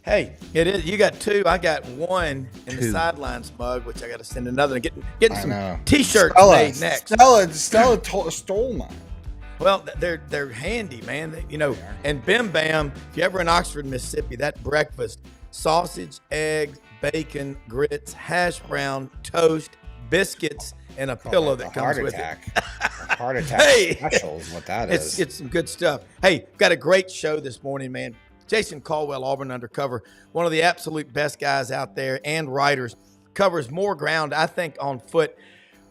Hey, it is. You got two. I got one in the sidelines mug, which I got to send another and getting some T-shirts made next. Stella stole mine. Well, they're handy, man. And Bim Bam. If you're ever in Oxford, Mississippi, that breakfast: sausage, eggs, bacon, grits, hash brown, toast, biscuits, and a pillow that comes with it. Heart attack special is what that is. It's some good stuff. Hey, got a great show this morning, man. Jason Caldwell, Auburn Undercover, one of the absolute best guys out there and writers, covers more ground, I think, on foot.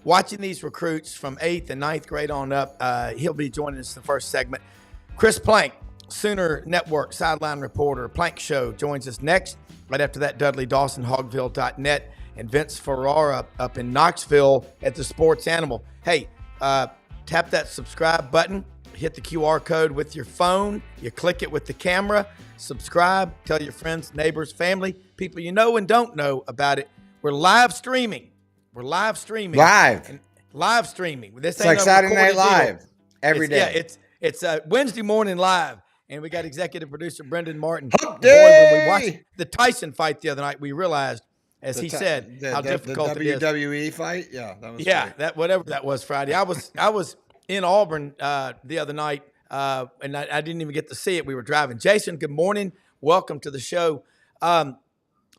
Watching these recruits from 8th and 9th grade on up, he'll be joining us in the first segment. Chris Plank, Sooner Network sideline reporter, Plank Show, joins us next. Right after that, Dudley Dawson, Hogville.net, and Vince Ferrara up in Knoxville at the Sports Animal. Hey, tap that subscribe button, hit the QR code with your phone, you click it with the camera, subscribe, tell your friends, neighbors, family, people you know and don't know about it. We're live streaming. Live streaming. This it's like Saturday Night Live every day. Yeah, it's Wednesday morning live, and we got executive producer Brendan Martin. Hump day! When we watched the Tyson fight the other night, we realized, as he said, how difficult it is. The WWE fight? Yeah, that was that whatever that was Friday. I was in Auburn the other night, and I didn't even get to see it. We were driving. Jason, good morning. Welcome to the show. A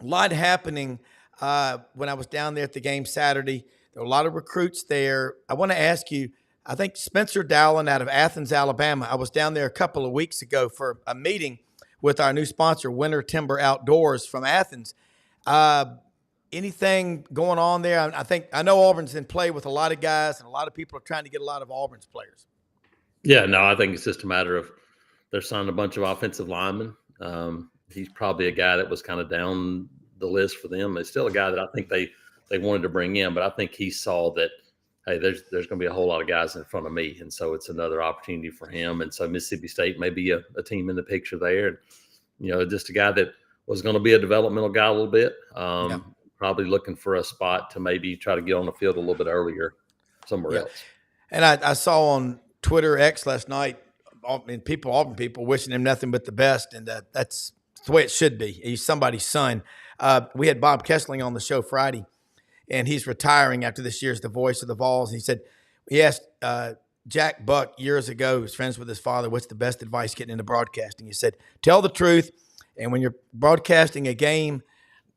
lot happening when I was down there at the game Saturday. There were a lot of recruits there. I want to ask you, I think Spencer Dowling out of Athens, Alabama. I was down there a couple of weeks ago for a meeting with our new sponsor, Winter Timber Outdoors from Athens. Anything going on there? I know Auburn's in play with a lot of guys, and a lot of people are trying to get a lot of Auburn's players. Yeah, no, I think it's just a matter of they're signing a bunch of offensive linemen. He's probably a guy that was kind of down the list for them. It's still a guy that I think they wanted to bring in, but I think he saw that, hey, there's going to be a whole lot of guys in front of me, and so it's another opportunity for him. And so Mississippi State may be a team in the picture there. And, just a guy that was going to be a developmental guy a little bit, probably looking for a spot to maybe try to get on the field a little bit earlier somewhere else. And I saw on Twitter X last night, Auburn people wishing him nothing but the best, and that's the way it should be. He's somebody's son. We had Bob Kessling on the show Friday, and he's retiring after this year's The Voice of the Vols. He asked Jack Buck years ago, who was friends with his father, what's the best advice getting into broadcasting? He said, tell the truth, and when you're broadcasting a game,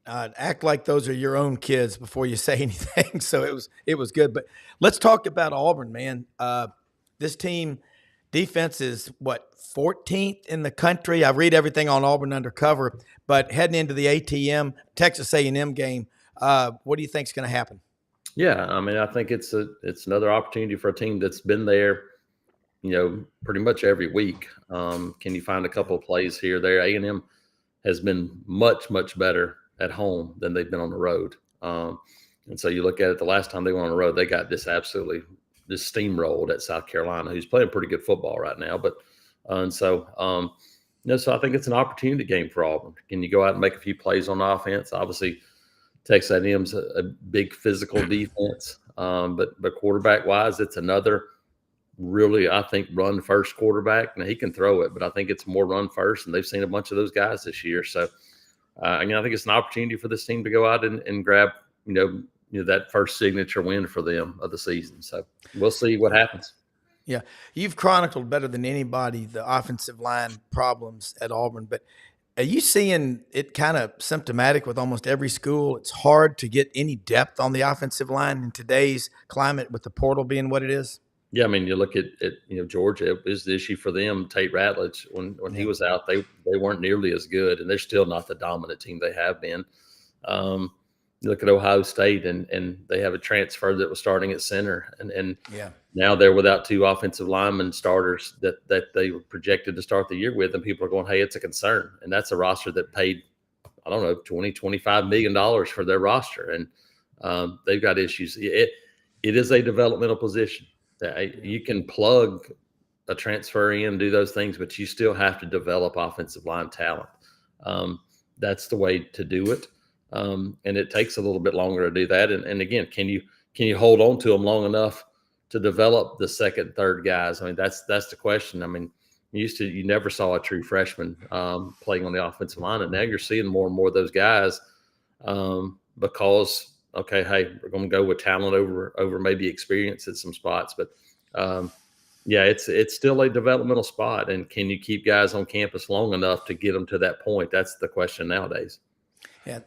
act like those are your own kids before you say anything. So it was good. But let's talk about Auburn, man. This team defense is 14th in the country. I read everything on Auburn Undercover, but heading into the ATM Texas A&M game, what do you think is going to happen? Yeah, I mean, I think it's another opportunity for a team that's been there, pretty much every week. Can you find a couple of plays here or there? A&M has been much, much better at home than they've been on the road. And so you look at it, the last time they went on the road, they got this steamrolled at South Carolina, who's playing pretty good football right now. But so I think it's an opportunity game for Auburn. Can you go out and make a few plays on offense? Obviously, Texas A&M's a big physical defense, but quarterback wise, it's another really, I think, run first quarterback. Now he can throw it, but I think it's more run first, and they've seen a bunch of those guys this year. So I think it's an opportunity for this team to go out and grab that first signature win for them of the season. So we'll see what happens. Yeah, you've chronicled better than anybody the offensive line problems at Auburn, but are you seeing it kind of symptomatic with almost every school? It's hard to get any depth on the offensive line in today's climate with the portal being what it is. Yeah, I mean, you look at Georgia, it was the issue for them. Tate Ratledge, when he was out, they weren't nearly as good, and they're still not the dominant team they have been. You look at Ohio State, and they have a transfer that was starting at center, and now they're without two offensive linemen starters that they were projected to start the year with, and people are going, hey, it's a concern. And that's a roster that paid, I don't know, $20-25 million for their roster, and they've got issues. It is a developmental position. You can plug a transfer in, do those things, but you still have to develop offensive line talent. That's the way to do it. And it takes a little bit longer to do that. And again, can you hold on to them long enough to develop the second, third guys? I mean, that's the question. I mean, You never saw a true freshman playing on the offensive line, and now you're seeing more and more of those guys because okay, hey, we're going to go with talent over maybe experience at some spots, but yeah, it's still a developmental spot, and can you keep guys on campus long enough to get them to that point? That's the question nowadays. Yeah,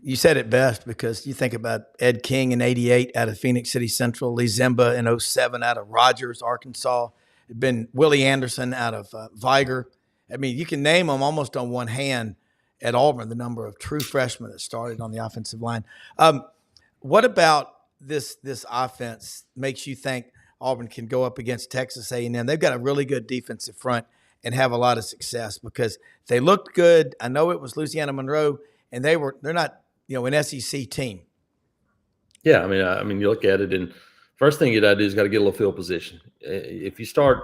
you said it best, because you think about Ed King in '88 out of Phoenix City Central, Lee Zimba in '07 out of Rogers, Arkansas. It'd been Willie Anderson out of Viger. I mean, you can name them almost on one hand at Auburn, the number of true freshmen that started on the offensive line. What about this offense makes you think Auburn can go up against Texas A&M? They've got a really good defensive front and have a lot of success because they looked good. I know it was Louisiana Monroe, and they're not, an SEC team. Yeah, I mean, you look at it, and first thing you got to do is got to get a little field position. If you start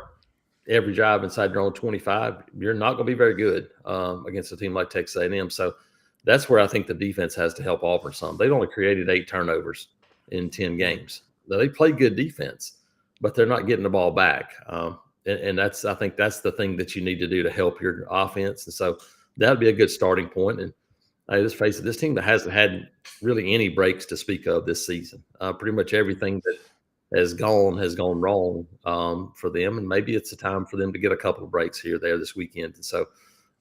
every drive inside your own 25, you're not going to be very good against a team like Texas A&M. So that's where I think the defense has to help Auburn some. They've only created 8 turnovers in 10 games. Now, they play good defense, but they're not getting the ball back. And I think that's the thing that you need to do to help your offense. And so that would be a good starting point. And let's face it, this team that hasn't had really any breaks to speak of this season. Pretty much everything that has gone wrong for them. And maybe it's a time for them to get a couple of breaks here or there this weekend. And so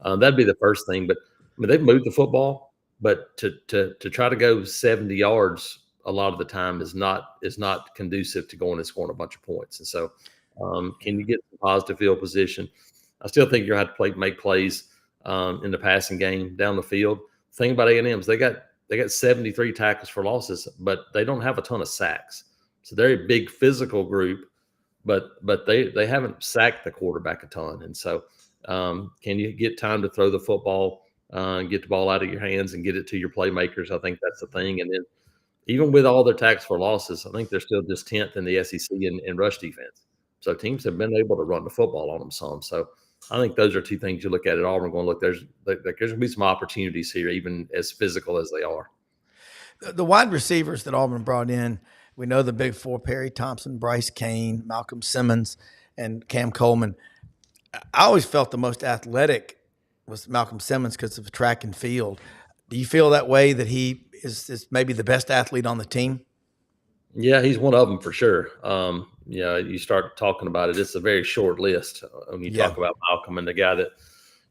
that'd be the first thing. But I mean, they've moved the football, but to try to go 70 yards a lot of the time is not conducive to going and scoring a bunch of points. And so can you get some positive field position? I still think you're going to have to make plays in the passing game down the field. The thing about A&M's, they got 73 tackles for losses, but they don't have a ton of sacks. So they're a big physical group, but they haven't sacked the quarterback a ton. And so can you get time to throw the football, get the ball out of your hands and get it to your playmakers? I think that's the thing. And then even with all their tackles for losses, I think they're still just 10th in the SEC in rush defense. So teams have been able to run the football on them some. So I think those are two things you look at Auburn going, look, there's going to be some opportunities here, even as physical as they are. The wide receivers that Auburn brought in, we know the big four: Perry Thompson, Bryce Kane, Malcolm Simmons, and Cam Coleman. I always felt the most athletic was Malcolm Simmons because of track and field. Do you feel that way, that he is maybe the best athlete on the team? Yeah, he's one of them for sure. You start talking about it, it's a very short list when you talk about Malcolm and the guy that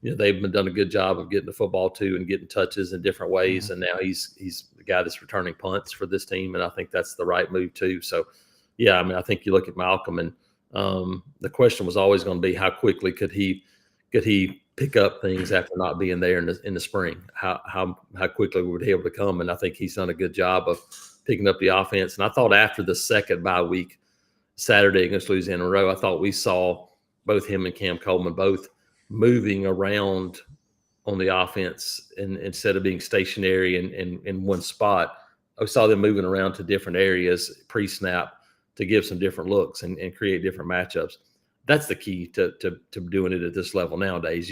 they've done a good job of getting the football to and getting touches in different ways. Mm-hmm. And now he's the guy that's returning punts for this team, and I think that's the right move too. So, yeah, I mean, I think you look at Malcolm, and the question was always going to be how quickly could he pick up things after not being there in the spring? How quickly would he be able to come? And I think he's done a good job of picking up the offense. And I thought after the second bye week, Saturday against Louisiana Monroe, I thought we saw both him and Cam Coleman both moving around on the offense, and instead of being stationary in one spot, I saw them moving around to different areas pre-snap to give some different looks and create different matchups. That's the key to doing it at this level nowadays.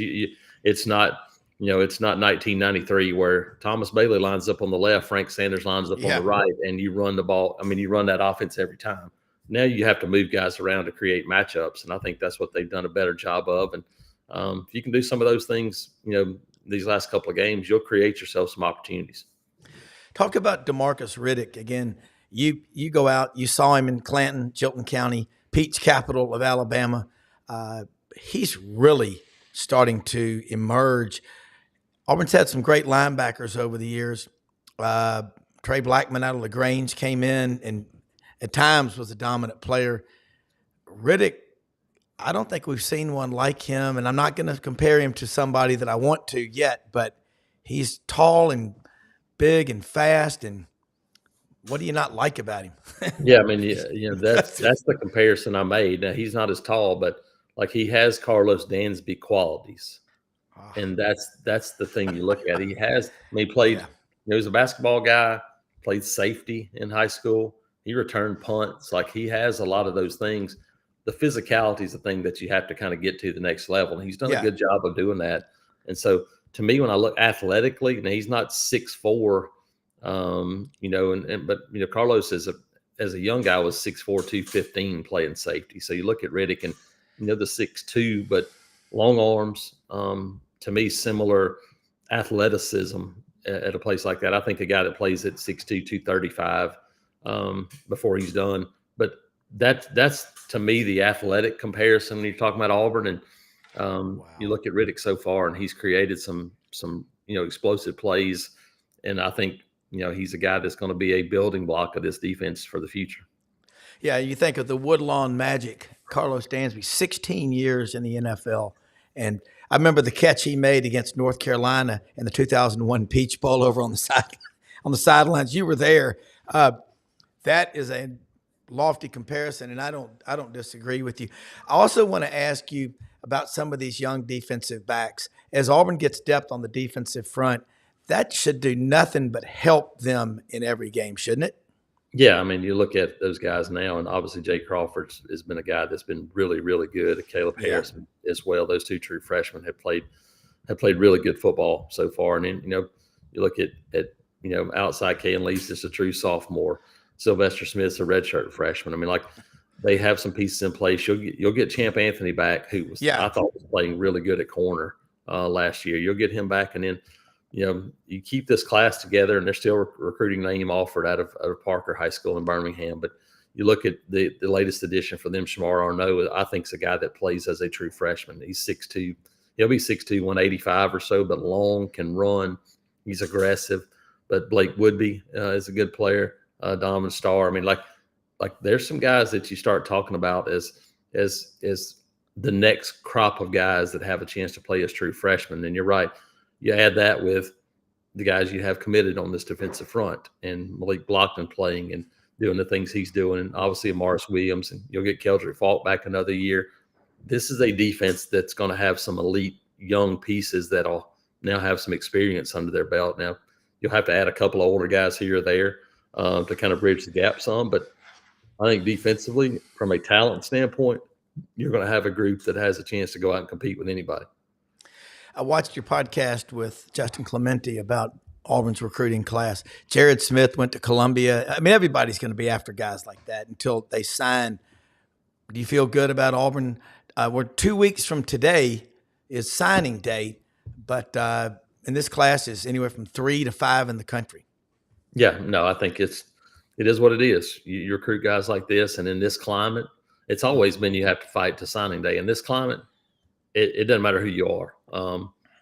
It's not 1993 where Thomas Bailey lines up on the left, Frank Sanders lines up on the right, and you run the ball. I mean, you run that offense every time. Now you have to move guys around to create matchups, and I think that's what they've done a better job of. And if you can do some of those things, these last couple of games, you'll create yourself some opportunities. Talk about DeMarcus Riddick again. You go out, you saw him in Clanton, Chilton County, Peach capital of Alabama. He's really starting to emerge. Auburn's had some great linebackers over the years. Trey Blackman out of LaGrange came in and at times was a dominant player. Riddick, I don't think we've seen one like him, and I'm not going to compare him to somebody that I want to yet, but he's tall and big and fast, and what do you not like about him? Yeah, I mean, that's the comparison I made. Now, he's not as tall, but like he has Carlos Dansby qualities. And that's the thing you look at. He played, he was a basketball guy, played safety in high school. He returned punts. Like he has a lot of those things. The physicality is the thing that you have to kind of get to the next level. And he's done a good job of doing that. And so to me, when I look athletically, now he's not 6'4", but Carlos as a young guy was 6'4", 215 playing safety. So you look at Riddick and the 6'2", but long arms. To me, similar athleticism at a place like that. I think a guy that plays at 6'2", 235 before he's done. But that's to me the athletic comparison when you're talking about Auburn. And you look at Riddick so far, and he's created some explosive plays. And I think he's a guy that's going to be a building block of this defense for the future. Yeah, you think of the Woodlawn Magic, Carlos Dansby, 16 years in the NFL. And I remember the catch he made against North Carolina in the 2001 Peach Bowl over on the sidelines. You were there. That is a lofty comparison, and I don't disagree with you. I also want to ask you about some of these young defensive backs. As Auburn gets depth on the defensive front, that should do nothing but help them in every game, shouldn't it? Yeah, I mean, you look at those guys now, and obviously Jay Crawford has been a guy that's been really, really good. Caleb Harris as well. Those two true freshmen have played really good football so far. And then, you look at outside Kayan Lee's just a true sophomore. Sylvester Smith's a redshirt freshman. I mean, like, they have some pieces in place. You'll get Champ Anthony back, who I thought was playing really good at corner last year. You'll get him back, and then you keep this class together, and they're still recruiting Naeem Alford out of Parker High School in Birmingham. But you look at the latest addition for them, Shamar Arnaud, I think is a guy that plays as a true freshman. He's 6'2". He'll be 6'2", 185 or so, but long, can run. He's aggressive. But Blake Woodby is a good player. Donovan Starr. I mean, like there's some guys that you start talking about as the next crop of guys that have a chance to play as true freshmen. And you're right. You add that with the guys you have committed on this defensive front, and Malik Blockton playing and doing the things he's doing, and obviously Amaris Williams, and you'll get Keldrick Falk back another year. This is a defense that's going to have some elite young pieces that'll now have some experience under their belt. Now, you'll have to add a couple of older guys here or there to kind of bridge the gap some, but I think defensively, from a talent standpoint, you're going to have a group that has a chance to go out and compete with anybody. I watched your podcast with Justin Clemente about Auburn's recruiting class. Jared Smith went to Columbia. I mean, everybody's going to be after guys like that until they sign. Do you feel good about Auburn? We're 2 weeks from today is signing day, but in this class is anywhere from 3 to 5 in the country. Yeah, no, I think it is what it is. You recruit guys like this, and in this climate, it's always been you have to fight to signing day. In this climate, it doesn't matter who you are.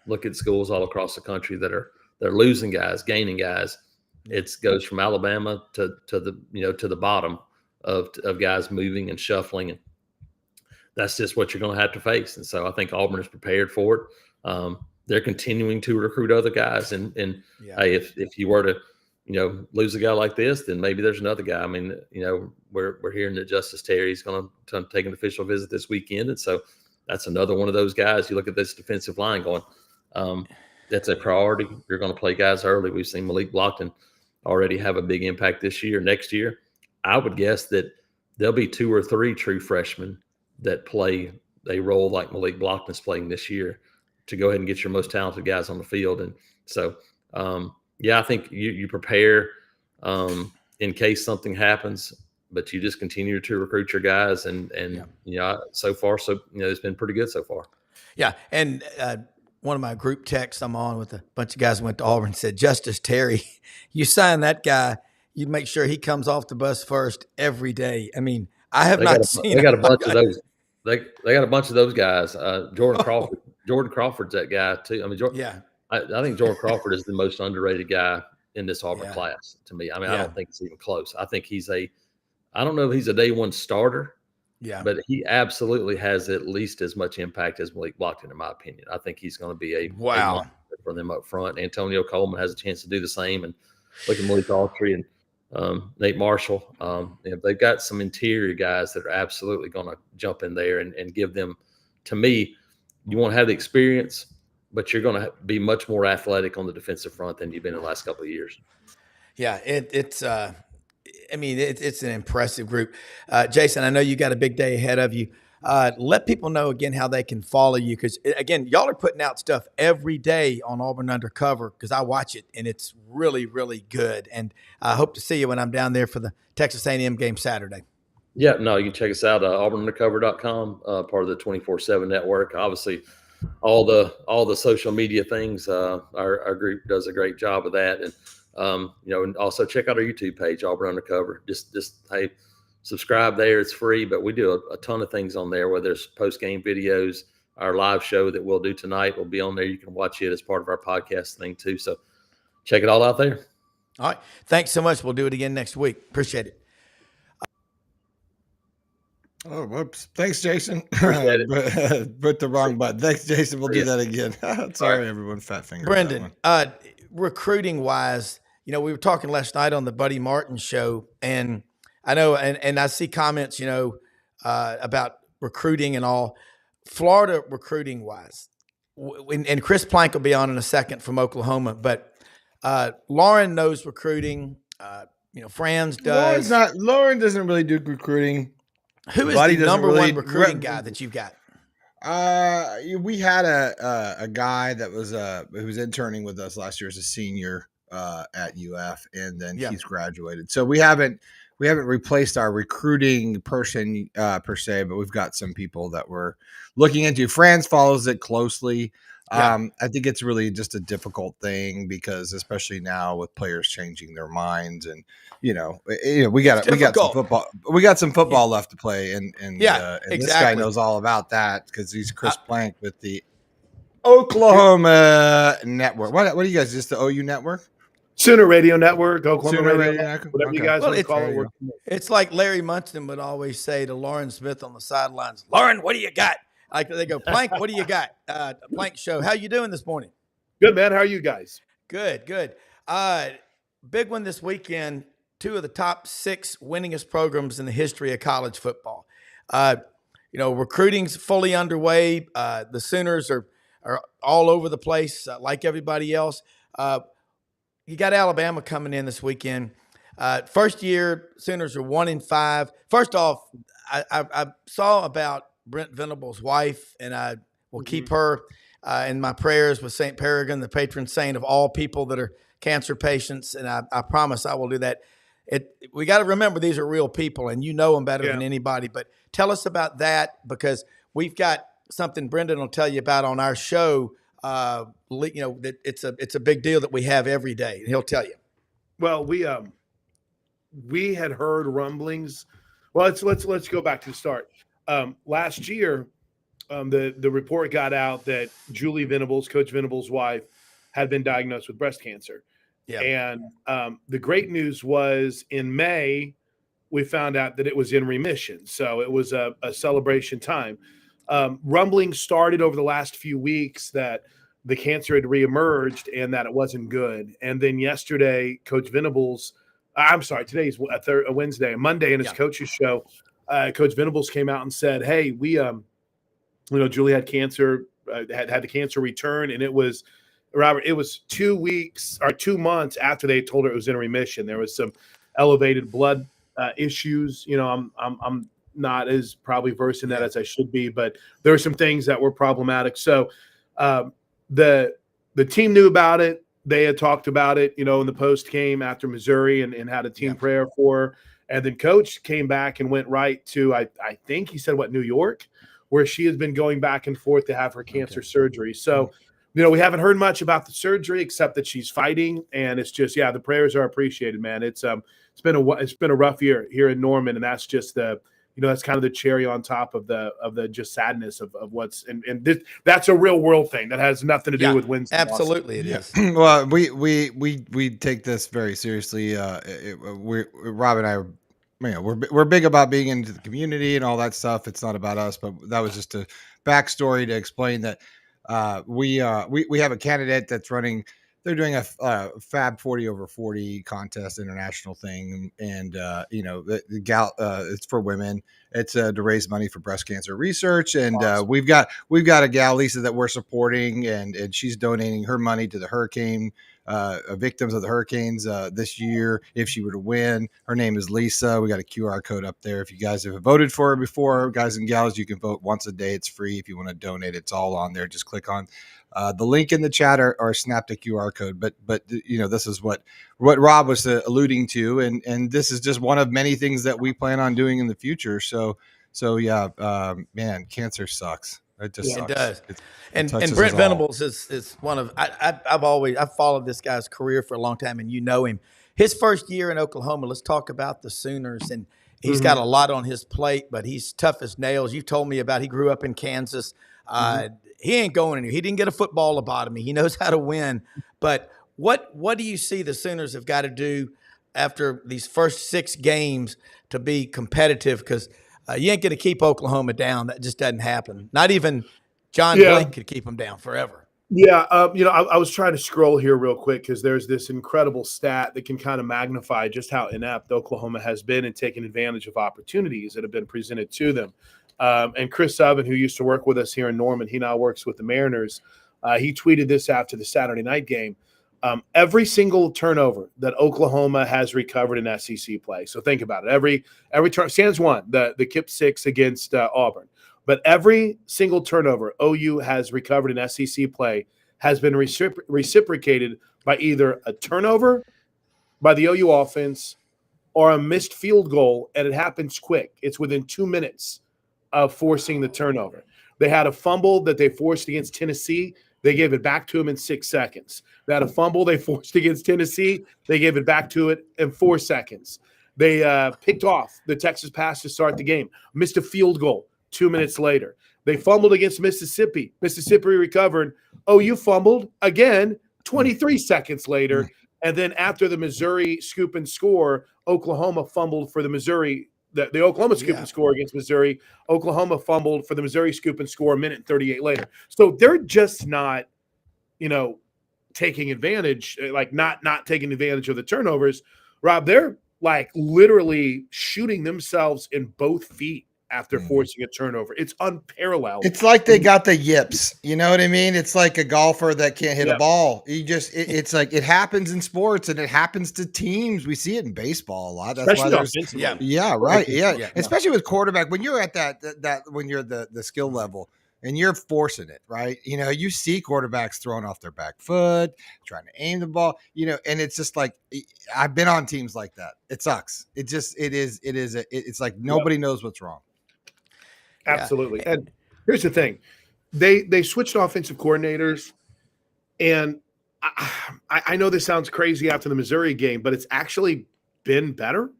Look at schools all across the country that are losing guys, gaining guys. It goes from Alabama to the bottom of guys moving and shuffling, and that's just what you're going to have to face. And so I think Auburn is prepared for it. They're continuing to recruit other guys, and hey, if you were to lose a guy like this, then maybe there's another guy. I mean, we're hearing that Justice Terry's going to take an official visit this weekend, and so that's another one of those guys. You look at this defensive line going, that's a priority. You're going to play guys early. We've seen Malik Blockton already have a big impact this year. Next year, I would guess that there'll be 2 or 3 true freshmen that play a role like Malik Blockton's playing this year to go ahead and get your most talented guys on the field. And so, I think you prepare in case something happens, but you just continue to recruit your guys, and so far, it's been pretty good so far. Yeah, and one of my group texts I'm on with a bunch of guys who went to Auburn said, Justice Terry, you sign that guy, you make sure he comes off the bus first every day. I mean, I have not seen. They got a bunch of those. They got a bunch of those guys. Jordan Crawford. Jordan Crawford's that guy too. I mean, I think Jordan Crawford is the most underrated guy in this Auburn class to me. I mean, I don't think it's even close. I think I don't know if he's a day one starter, but he absolutely has at least as much impact as Malik Blockton, in my opinion. I think he's going to be a for them up front. Antonio Coleman has a chance to do the same, and look at Malik Autry and Nate Marshall. They've got some interior guys that are absolutely going to jump in there and give them. To me, you want to have the experience, but you're going to be much more athletic on the defensive front than you've been in the last couple of years. Yeah, it's an impressive group. Jason, I know you got a big day ahead of you. Let people know again how they can follow you, because again, y'all are putting out stuff every day on Auburn Undercover, because I watch it and it's really, really good. And I hope to see you when I'm down there for the Texas A&M game Saturday. Yeah, no, you can check us out, auburnundercover.com, part of the 24/7 network. Obviously, all the social media things, our group does a great job of that. And, and also check out our YouTube page, Auburn Undercover. Just hey, subscribe there. It's free, but we do a ton of things on there, whether it's post-game videos, our live show that we'll do tonight will be on there. You can watch it as part of our podcast thing too. So check it all out there. All right. Thanks so much. We'll do it again next week. Appreciate it. Oh, whoops. Thanks, Jason. Put the wrong button. Thanks, Jason. We'll do that again. Sorry, everyone. Fat finger. Brendan, recruiting wise, we were talking last night on the Buddy Martin show, and I know, and I see comments, about recruiting and all. Florida recruiting wise, and Chris Plank will be on in a second from Oklahoma, but Lauren knows recruiting. Franz does. Lauren doesn't really do recruiting. Who is the number one recruiting guy that you've got? We had a guy that was who was interning with us last year as a senior at UF, and then he's graduated. So we haven't replaced our recruiting person per se, but we've got some people that we're looking into. Franz follows it closely. I think it's really just a difficult thing because especially now with players changing their minds and we got some football left to play and exactly. This guy knows all about that because he's Chris Plank with the Oklahoma network. What do you guys, just the OU network? Sooner Radio Network, Oklahoma Radio Network, whatever you guys want to call it. It's like Larry Munson would always say to Lauren Smith on the sidelines, "Lauren, what do you got?" Like they go, "Plank, what do you got?" Plank show. How you doing this morning? Good, man. How are you guys? Good. Big one this weekend. 2 of the top 6 winningest programs in the history of college football. Recruiting's fully underway. The Sooners are all over the place, like everybody else. You got Alabama coming in this weekend. First year, Sooners are 1-5. First off, I saw about Brent Venables' wife, and I will keep her in my prayers with St. Peregrine, the patron saint of all people that are cancer patients, and I promise I will do that. We got to remember these are real people, and you know them better than anybody. But tell us about that because we've got something Brendan will tell you about on our show. That it's a big deal that we have every day. He'll tell you. Well, we had heard rumblings. Well, let's go back to the start. Last year, the report got out that Julie Venables, Coach Venables' wife, had been diagnosed with breast cancer. Yeah. And the great news was in May, we found out that it was in remission. So it was a celebration time. Rumblings started over the last few weeks that the cancer had reemerged and that it wasn't good. And then yesterday, Coach Venables, today's a Wednesday, Monday in his coach's show, Coach Venables came out and said, "Hey, we, Julie had cancer, had the cancer return, and it was, Robert, it was 2 months after they told her it was in remission. There was some elevated blood issues. I'm not as probably versed in that as I should be, but there were some things that were problematic. So the team knew about it. They had talked about it, in the post game after Missouri and had a team prayer for her. And then Coach came back and went right to, I think he said, New York, where she has been going back and forth to have her cancer surgery. So, we haven't heard much about the surgery except that she's fighting, and it's just, the prayers are appreciated, man. It's been a rough year here in Norman, and that's just that's kind of the cherry on top of the just sadness of what's and this, that's a real world thing that has nothing to do with wins. Absolutely, it is. Well, we take this very seriously. Rob and I, we're big about being into the community and all that stuff. It's not about us, but that was just a backstory to explain that we have a candidate that's running. They're doing a Fab 40 over 40 contest international thing. And, the gal, it's for women. It's to raise money for breast cancer research. And awesome. We've got a gal, Lisa, that we're supporting, and she's donating her money to the hurricane victims of the hurricanes this year. If she were to win, her name is Lisa. We got a QR code up there. If you guys have voted for her before, guys and gals, you can vote once a day. It's free. If you want to donate, it's all on there. Just click on the link in the chat or snap the QR code. But this is what Rob was alluding to, and this is just one of many things that we plan on doing in the future. So yeah, man, cancer sucks. It just sucks. It does. And touches Brent us all. Venables is one of I've followed this guy's career for a long time, and you know him. His first year in Oklahoma, let's talk about the Sooners, and he's got a lot on his plate, but he's tough as nails. You told me about he grew up in Kansas. He ain't going anywhere. He didn't get a football lobotomy. He knows how to win. But what do you see the Sooners have got to do after these first 6 games to be competitive? Because you ain't going to keep Oklahoma down. That just doesn't happen. Not even John Blake could keep them down forever. Yeah, I was trying to scroll here real quick because there's this incredible stat that can kind of magnify just how inept Oklahoma has been in taking advantage of opportunities that have been presented to them. And Chris Subban, who used to work with us here in Norman, he now works with the Mariners. He tweeted this after the Saturday night game. Every single turnover that Oklahoma has recovered in SEC play. So think about it. Every turn, Sans won the Kip 6 against Auburn. But every single turnover OU has recovered in SEC play has been reciprocated by either a turnover by the OU offense or a missed field goal, and it happens quick. It's within 2 minutes of forcing the turnover. They had a fumble that they forced against Tennessee. They gave it back to them in 6 seconds. They had a fumble they forced against Tennessee. They gave it back to it in 4 seconds. They picked off the Texas pass to start the game, missed a field goal 2 minutes later. They fumbled against Mississippi. Mississippi recovered. OU fumbled again 23 seconds later. And then after the Missouri scoop and score, Oklahoma fumbled for the Missouri the Oklahoma scoop and score against Missouri. Oklahoma fumbled for the Missouri scoop and score a minute and 38 later. So they're just not, taking advantage, not taking advantage of the turnovers. Rob, they're like literally shooting themselves in both feet after forcing a turnover. It's unparalleled. It's like they got the yips. You know what I mean? It's like a golfer that can't hit a ball. It's like it happens in sports and it happens to teams. We see it in baseball a lot. That's especially why offensively. Especially with quarterback, when you're at that when you're the skill level and you're forcing it, right? You see quarterbacks throwing off their back foot, trying to aim the ball, and it's just like, I've been on teams like that. It sucks. It's like nobody knows what's wrong. Absolutely. And here's the thing. They switched offensive coordinators, and I know this sounds crazy after the Missouri game, but it's actually been better.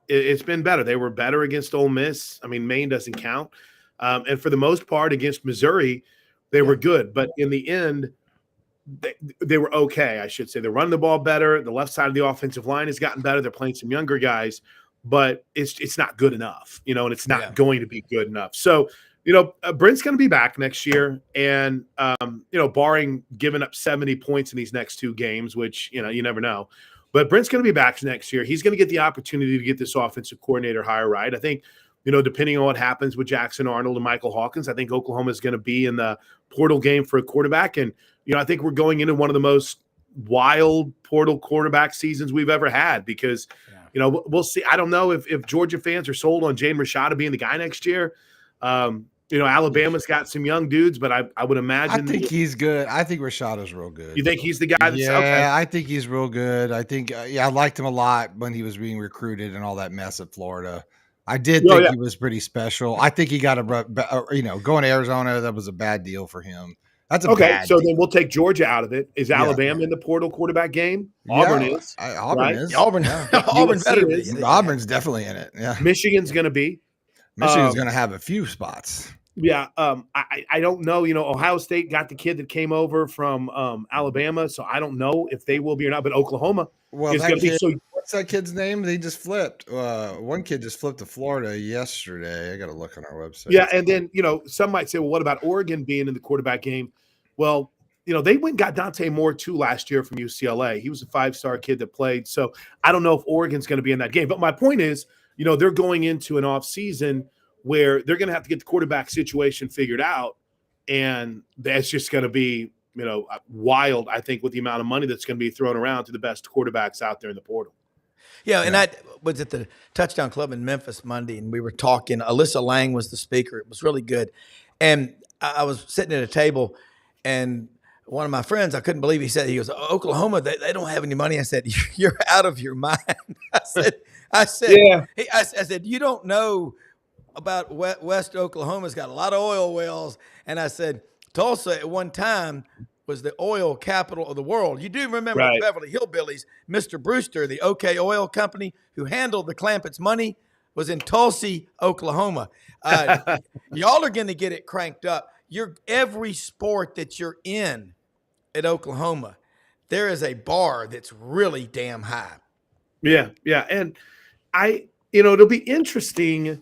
It's been better. They were better against Ole Miss. I mean, Maine doesn't count. And for the most part against Missouri, they were good. But in the end, they were okay, I should say. They're running the ball better. The left side of the offensive line has gotten better. They're playing some younger guys. But it's not good enough, and it's not going to be good enough. So, Brent's going to be back next year. And, barring giving up 70 points in these next 2 games, which, you never know. But Brent's going to be back next year. He's going to get the opportunity to get this offensive coordinator hire right. I think, depending on what happens with Jackson Arnold and Michael Hawkins, I think Oklahoma is going to be in the portal game for a quarterback. And, I think we're going into one of the most wild portal quarterback seasons we've ever had because – we'll see. I don't know if Georgia fans are sold on Jaden Rashada being the guy next year. Alabama's got some young dudes, but I would imagine. I think he's good. I think Rashada's real good. You think he's the guy? I think he's real good. I think, I liked him a lot when he was being recruited and all that mess at Florida. I did think he was pretty special. I think he got going to Arizona, that was a bad deal for him. That's bad so deal. Then we'll take Georgia out of it. Is Alabama in the portal quarterback game? Auburn is. Auburn is. Auburn's definitely in it. Yeah. Michigan's going to be. Michigan's going to have a few spots. Yeah. I don't know. Ohio State got the kid that came over from Alabama, so I don't know if they will be or not. But Oklahoma is going to be. So what's that kid's name? They just flipped. One kid just flipped to Florida yesterday. I got to look on our website. Yeah, and then some might say, well, what about Oregon being in the quarterback game? Well, they went and got Dante Moore too last year from UCLA. He was a 5-star kid that played. So I don't know if Oregon's going to be in that game. But my point is, they're going into an off season where they're going to have to get the quarterback situation figured out, and that's just going to be wild. I think with the amount of money that's going to be thrown around to the best quarterbacks out there in the portal. Yeah, and I was at the Touchdown Club in Memphis Monday, and we were talking. Alyssa Lang was the speaker. It was really good. And I was sitting at a table, And one of my friends, I couldn't believe, he goes, Oklahoma, they don't have any money. I said, you're out of your mind. I said, Yeah. I said, you don't know about West Oklahoma's got a lot of oil wells. And I said, Tulsa at one time was the oil capital of the world. You do remember the Beverly Hillbillies, Mr. Brewster, the OK Oil Company, who handled the Clampett's money, was in Tulsa, Oklahoma. Y'all are going to get it cranked up. Every sport that you're in at Oklahoma, there is a bar that's really damn high. Yeah, yeah. And it'll be interesting.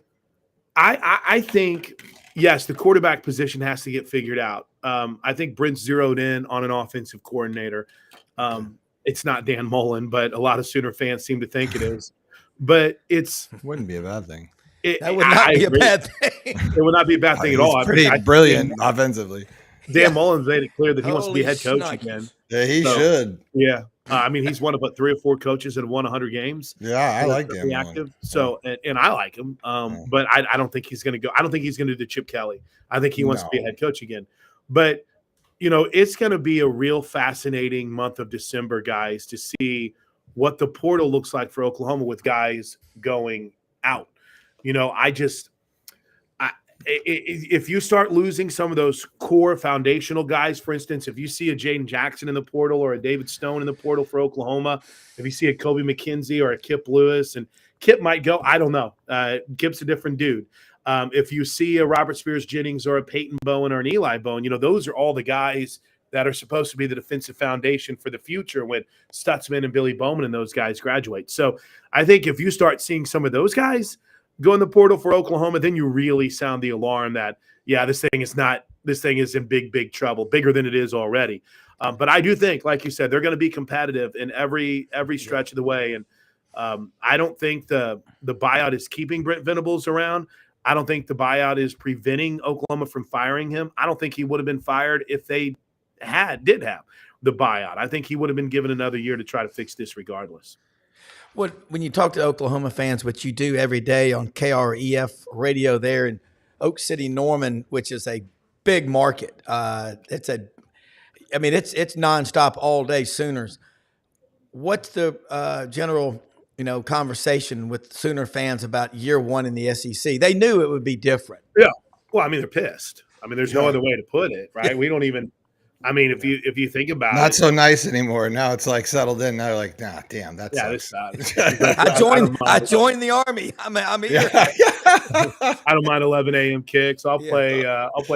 I think, yes, the quarterback position has to get figured out. I think Brent's zeroed in on an offensive coordinator. It's not Dan Mullen, but a lot of Sooner fans seem to think it is. But it wouldn't be a bad thing. That would not be a bad thing. It would not be a bad thing at all. Pretty brilliant offensively. Dan Mullen's made it clear that he wants to be head coach again. Yeah, he should. Yeah. He's one of 3 or 4 coaches that have won 100 games. Yeah, I like Dan Mullen. So, and I like him. But I don't think he's going to go. I don't think he's going to do Chip Kelly. I think he wants to be a head coach again. But, it's going to be a real fascinating month of December, guys, to see what the portal looks like for Oklahoma with guys going out. If you start losing some of those core foundational guys, for instance, if you see a Jaden Jackson in the portal or a David Stone in the portal for Oklahoma, if you see a Kobe McKenzie or a Kip Lewis, and Kip might go, I don't know. Kip's a different dude. If you see a Robert Spears Jennings or a Peyton Bowen or an Eli Bowen, those are all the guys that are supposed to be the defensive foundation for the future when Stutzman and Billy Bowman and those guys graduate. So I think if you start seeing some of those guys go in the portal for Oklahoma, then you really sound the alarm that, this thing is in big, big trouble, bigger than it is already. But I do think, like you said, they're going to be competitive in every stretch of the way. And I don't think the buyout is keeping Brent Venables around. I don't think the buyout is preventing Oklahoma from firing him. I don't think he would have been fired if they did have the buyout. I think he would have been given another year to try to fix this regardless. When you talk to Oklahoma fans, which you do every day on KREF radio there in Oak City, Norman, which is a big market. It's nonstop all day Sooners. What's the general, conversation with Sooner fans about year one in the SEC? They knew it would be different. Yeah. Well, they're pissed. There's no other way to put it, right? We don't even. If you think about not so nice anymore. Now it's like settled in. Now they're like, nah, damn, that's this sucks. I joined the Army. I'm here. I don't mind 11 a.m. kicks. I'll play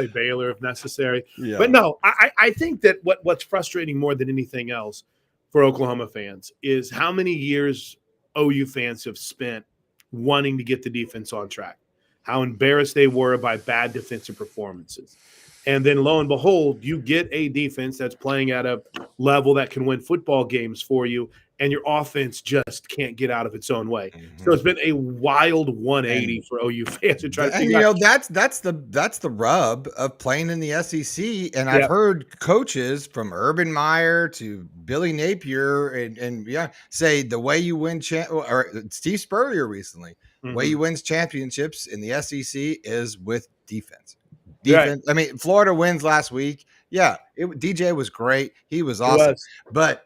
Baylor if necessary. Yeah. But no, I think that what's frustrating more than anything else for Oklahoma fans is how many years OU fans have spent wanting to get the defense on track, how embarrassed they were by bad defensive performances. And then lo and behold, you get a defense that's playing at a level that can win football games for you, and your offense just can't get out of its own way. Mm-hmm. So it's been a wild 180 for OU fans to try to figure out. That's the rub of playing in the SEC. And I've heard coaches from Urban Meyer to Billy Napier and say the way you win or Steve Spurrier recently, the way you win championships in the SEC is with defense. Defense. Right. Florida wins last week. Yeah, DJ was great. He was awesome. But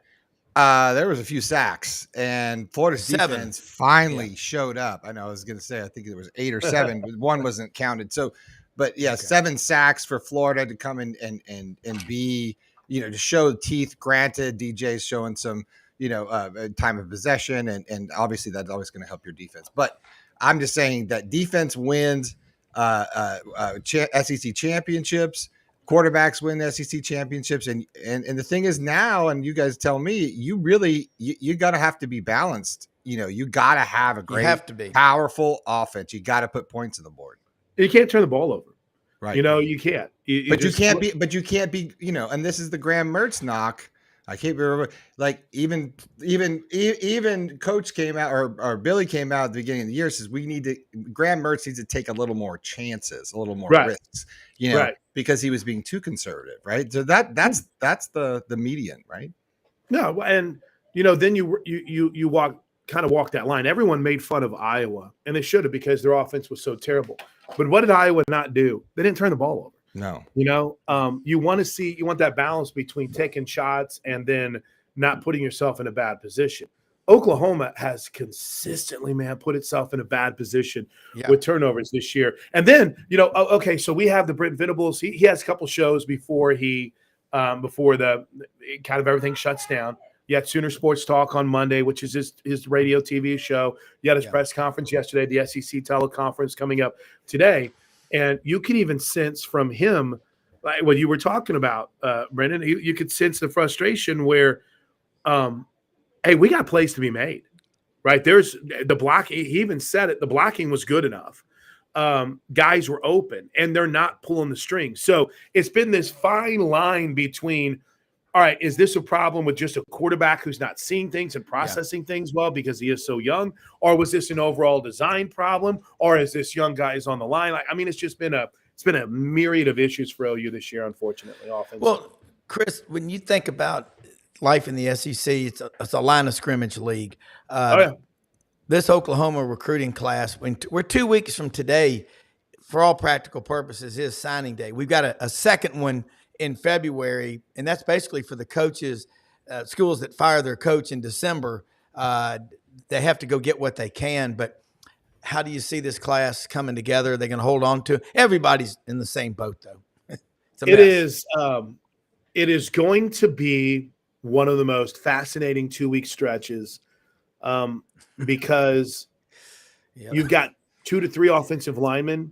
there was a few sacks, and Florida's defense finally showed up. I know I was going to say I think there was 8 or 7, but one wasn't counted. So, but 7 sacks for Florida to come in and be, to show teeth. Granted, DJ's showing some, time of possession, and obviously that's always going to help your defense. But I'm just saying that defense wins SEC championships, quarterbacks win the SEC championships, and the thing is now, and you guys tell me, you really you gotta have to be balanced. You gotta have a great, powerful offense. You gotta put points on the board. You can't turn the ball over, right? You can't. But you can't be. And this is the Graham Mertz knock. I can't remember. Like even Coach came out or Billy came out at the beginning of the year, says Graham Mertz needs to take a little more chances, a little more risks, because he was being too conservative, right? So that's the median, right? No, and then you walk that line. Everyone made fun of Iowa, and they should have because their offense was so terrible. But what did Iowa not do? They didn't turn the ball over. No. You want that balance between taking shots and then not putting yourself in a bad position. Oklahoma has consistently, man, put itself in a bad position with turnovers this year. And then, okay, so we have the Brent Venables. He has a couple shows before before the kind of everything shuts down. You had Sooner Sports Talk on Monday, which is his radio TV show. You had his press conference yesterday, the SEC teleconference coming up today. And you can even sense from him, like what you were talking about, Brendan, you could sense the frustration where, hey, we got plays to be made, right? There's the block. He even said it. The blocking was good enough. Guys were open, and they're not pulling the strings. So it's been this fine line between, all right, is this a problem with just a quarterback who's not seeing things and processing things well because he is so young? Or was this an overall design problem? Or is this young guy is on the line? It's just been a myriad of issues for OU this year, unfortunately, offensively. Well, Chris, when you think about life in the SEC, it's a line of scrimmage league. This Oklahoma recruiting class, we're 2 weeks from today, for all practical purposes, is signing day. We've got a second one in February, and that's basically for the coaches, schools that fire their coach in December. They have to go get what they can. But how do you see this class coming together? They're going to hold on to it. Everybody's in the same boat, though. It is going to be one of the most fascinating 2-week stretches because you've got 2 to 3 offensive linemen.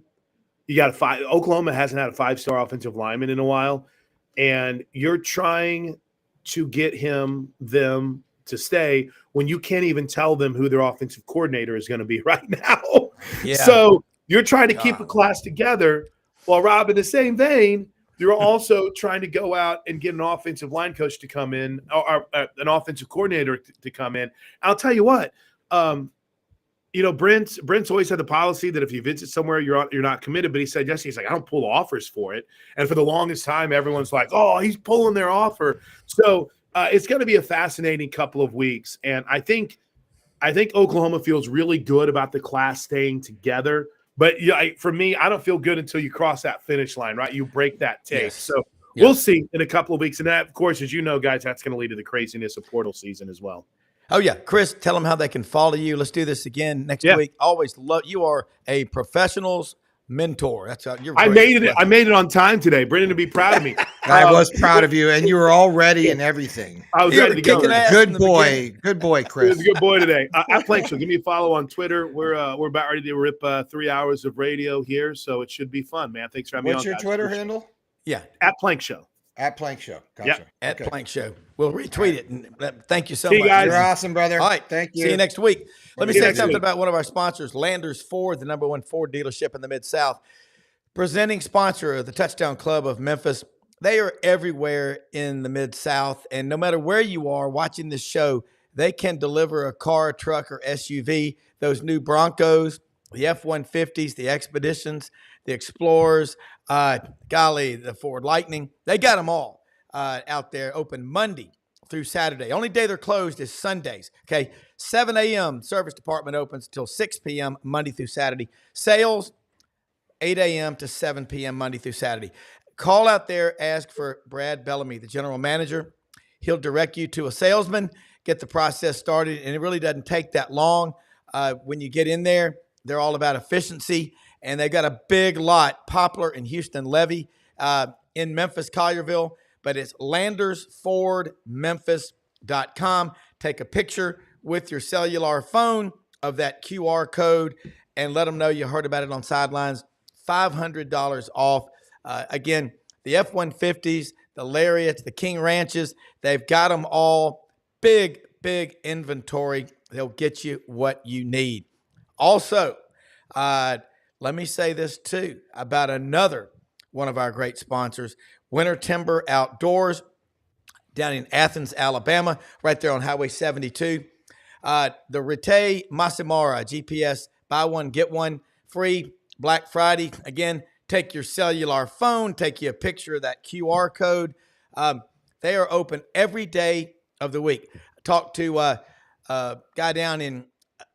You got Oklahoma hasn't had a 5-star offensive lineman in a while, and you're trying to get them to stay when you can't even tell them who their offensive coordinator is going to be right now. Yeah. So you're trying to keep a class together while, Rob, in the same vein, you're also trying to go out and get an offensive line coach to come in or an offensive coordinator to come in. I'll tell you what, Brent's always had the policy that if you visit somewhere, you're not committed. But he said yesterday, he's like, I don't pull offers for it. And for the longest time, everyone's like, oh, he's pulling their offer. So it's going to be a fascinating couple of weeks. And I think Oklahoma feels really good about the class staying together. But for me, I don't feel good until you cross that finish line, right? You break that tape. Yes. So we'll see in a couple of weeks. And that, of course, as you know, guys, that's going to lead to the craziness of portal season as well. Oh, yeah. Chris, tell them how they can follow you. Let's do this again next week. Always love you. Are a professional's mentor. That's how you're. I made it on time today. Brendan to be proud of me. I was proud of you, and you were all ready and everything. I was ready to go. Good boy, Chris. He was a good boy today. At Plank Show, give me a follow on Twitter. We're about ready to rip 3 hours of radio here, so it should be fun, man. Thanks for having me on. What's your Twitter handle? Yeah, at Plank Show. At Plank Show. Gotcha. Yep. At Plank Show. We'll retweet it. And thank you so much. You guys. You're awesome, brother. All right. Thank you. See you next week. Let me say something about one of our sponsors, Landers Ford, the #1 Ford dealership in the Mid-South. Presenting sponsor of the Touchdown Club of Memphis. They are everywhere in the Mid-South. And no matter where you are watching this show, they can deliver a car, truck, or SUV. Those new Broncos, the F-150s, the Expeditions, the Explorers, the Ford Lightning. They got them all out there, open Monday through Saturday. Only day they're closed is Sundays. Okay, 7 a.m. service department opens until 6 p.m. Monday through Saturday. Sales, 8 a.m. to 7 p.m. Monday through Saturday. Call out there, ask for Brad Bellamy, the general manager. He'll direct you to a salesman, get the process started, and it really doesn't take that long. When you get in there, they're all about efficiency, and they've got a big lot, Poplar and Houston Levy, in Memphis, Collierville, but it's landersfordmemphis.com. Take a picture with your cellular phone of that QR code and let them know you heard about it on Sidelines. $500 off. Again, the F-150s, the Lariats, the King Ranches, they've got them all. Big inventory. They'll get you what you need. Also, let me say this too about another one of our great sponsors, Winter Timber Outdoors, down in Athens, Alabama, right there on Highway 72. The Rite Masamara GPS, buy one, get one free. Black Friday, again, take your cellular phone, take you a picture of that QR code. They are open every day of the week. I talked to a guy down in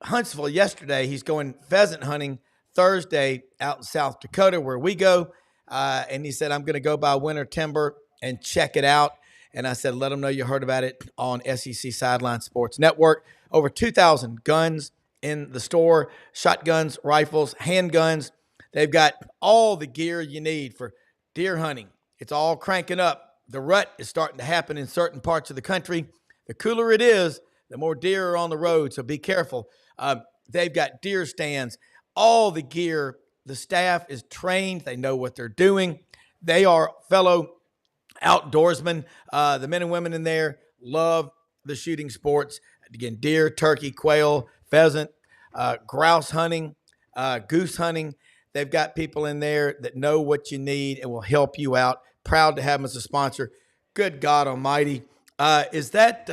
Huntsville yesterday. He's going pheasant hunting Thursday out in South Dakota where we go. and he said, I'm going to go by Winter Timber and check it out. And I said, let them know you heard about it on SEC Sideline Sports Network. Over 2,000 guns in the store, shotguns, rifles, handguns. They've got all the gear you need for deer hunting. It's all cranking up. The rut is starting to happen in certain parts of the country. The cooler it is, the more deer are on the road, so be careful. They've got deer stands, all the gear. The staff is trained. They know what they're doing. They are fellow outdoorsmen. The men and women in there love the shooting sports. Again, deer, turkey, quail, pheasant, grouse hunting, goose hunting. They've got people in there that know what you need and will help you out. Proud to have them as a sponsor. Good God Almighty. Is that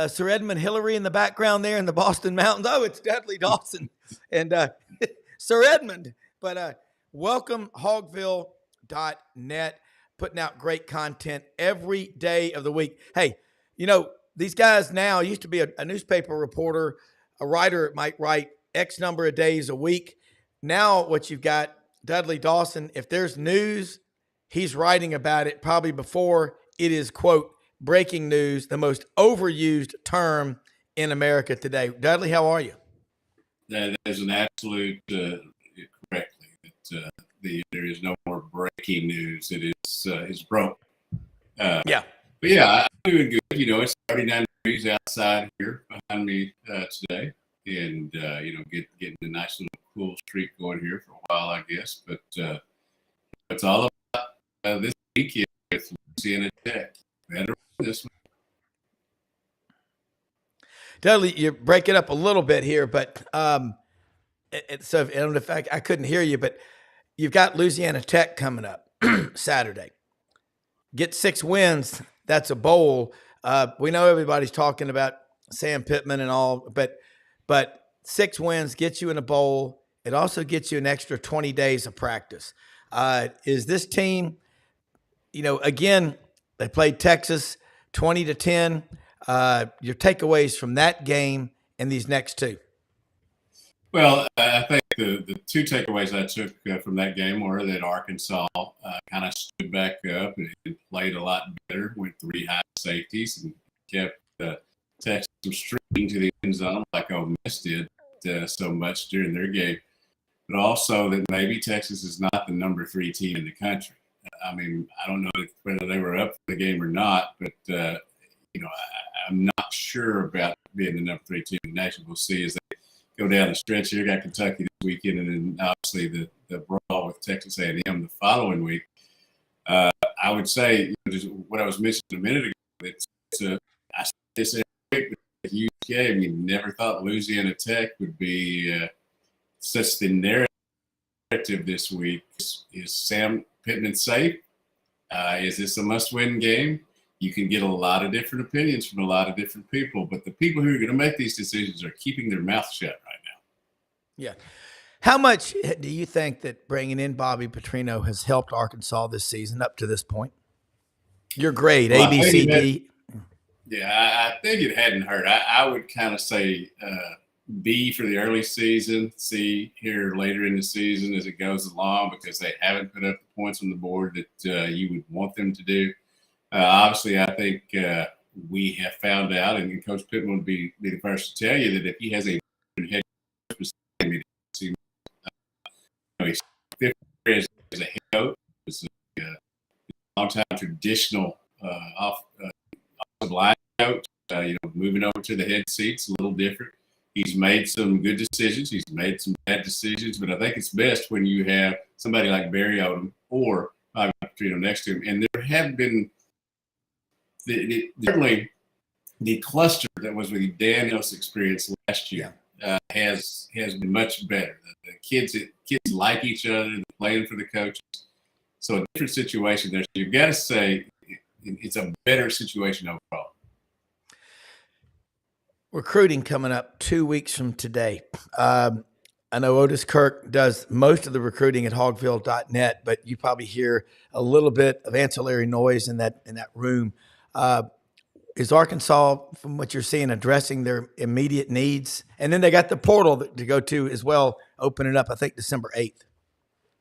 Sir Edmund Hillary in the background there in the Boston Mountains? Oh, it's Dudley Dawson and Sir Edmund. But welcome, hogville.net, putting out great content every day of the week. Hey, you know, these guys now used to be a newspaper reporter, a writer might write X number of days a week. Now what you've got, Dudley Dawson, if there's news, he's writing about it probably before it is, quote, breaking news, the most overused term in America today. Dudley, how are you? That is an absolute correctly. There is no more breaking news. It is broke. Yeah. But yeah, I'm doing good. You know, it's 39 degrees outside here behind me today, and getting a nice little cool streak going here for a while, I guess. But it's all about this weekend with Louisiana Tech. Better this one. Dudley, you break it up a little bit here, but so in fact, I couldn't hear you, but you've got Louisiana Tech coming up Saturday. Get 6 wins. That's a bowl. We know everybody's talking about Sam Pittman and all, but 6 wins gets you in a bowl. It also gets you an extra 20 days of practice. Is this team, you know, again, they played Texas 20-10. Your takeaways from that game and these next two? Well, I think the two takeaways I took from that game were that Arkansas kind of stood back up and played a lot better, went 3 high safeties and kept Texas from streaking to the end zone like Ole Miss did so much during their game. But also that maybe Texas is not the number 3 team in the country. I mean, I don't know whether they were up for the game or not, but I'm not sure about being the number 3 team in the nation. We'll see as they go down the stretch here. Got Kentucky this weekend, and then obviously the brawl with Texas A&M the following week. I would say just what I was mentioning a minute ago. I said a huge game. You never thought Louisiana Tech would be such the narrative this week. Is Sam Pittman safe? Is this a must-win game? You can get a lot of different opinions from a lot of different people, but the people who are going to make these decisions are keeping their mouth shut right now. Yeah. How much do you think that bringing in Bobby Petrino has helped Arkansas this season up to this point? Your grade, A, B, C, D. Yeah, I think it hadn't hurt. I would kind of say B for the early season, C here later in the season as it goes along, because they haven't put up the points on the board that you would want them to do. Obviously, I think we have found out, and Coach Pittman would be the first to tell you that if he has a head coach, he's 50 years as a head coach, it's a long-time traditional offensive line coach. Moving over to the head seat's a little different. He's made some good decisions. He's made some bad decisions, but I think it's best when you have somebody like Barry Odom or Bobby Petrino next to him. And there have been certainly the cluster that was with Daniel's experience last year has been much better. The kids like each other. They're playing for the coaches. So a different situation there. So you've got to say it's a better situation overall. Recruiting coming up 2 weeks from today. I know Otis Kirk does most of the recruiting at hogville.net, but you probably hear a little bit of ancillary noise in that room. Is Arkansas, from what you're seeing, addressing their immediate needs? And then they got the portal to go to as well, opening up, I think, December 8th.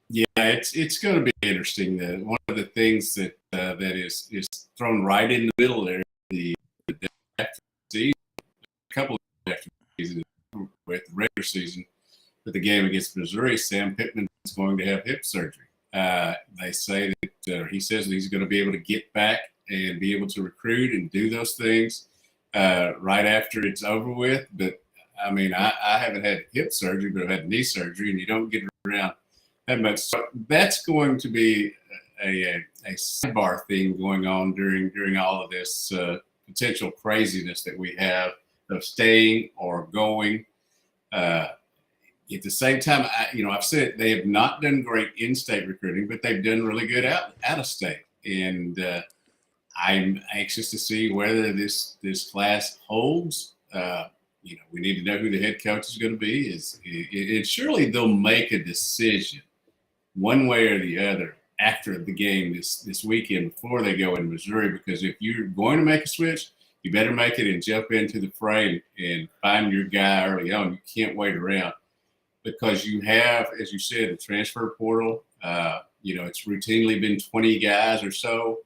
Yeah, it's going to be interesting. One of the things that is thrown right in the middle there, the after season, a couple of after season with the regular season, with the game against Missouri, Sam Pittman is going to have hip surgery. They say that he says that he's going to be able to get back and be able to recruit and do those things right after it's over with. But I mean, I haven't had hip surgery, but I've had knee surgery, and you don't get around that much. So that's going to be a sidebar thing going on during all of this potential craziness that we have of staying or going. At the same time, I've said they have not done great in-state recruiting, but they've done really good out of state. And I'm anxious to see whether this class holds. We need to know who the head coach is going to be. And surely they'll make a decision one way or the other after the game this weekend before they go in Missouri. Because if you're going to make a switch, you better make it and jump into the fray and find your guy early on. You can't wait around. Because you have, as you said, the transfer portal. It's routinely been 20 guys or so,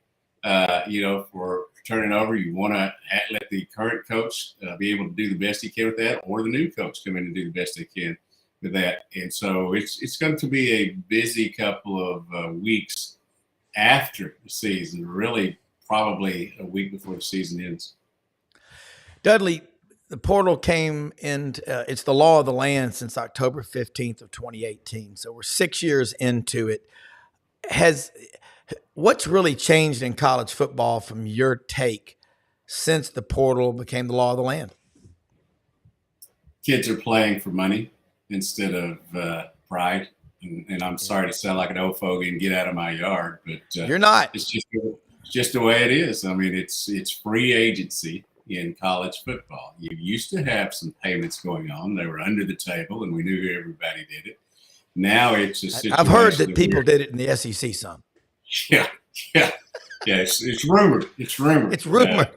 for turning over. You want to let the current coach be able to do the best he can with that, or the new coach come in and do the best they can with that. And so it's going to be a busy couple of weeks after the season, really probably a week before the season ends. Dudley, the portal came in, it's the law of the land since October 15th of 2018. So we're 6 years into it. What's really changed in college football from your take since the portal became the law of the land? Kids are playing for money instead of pride. And I'm sorry to sound like an old fogey and get out of my yard, but you're not. It's just the way it is. I mean, it's free agency in college football. You used to have some payments going on. They were under the table, and we knew everybody did it. Now it's a situation. I've heard that people did it in the SEC some. Yeah. It's rumored. It's rumored. It's rumored.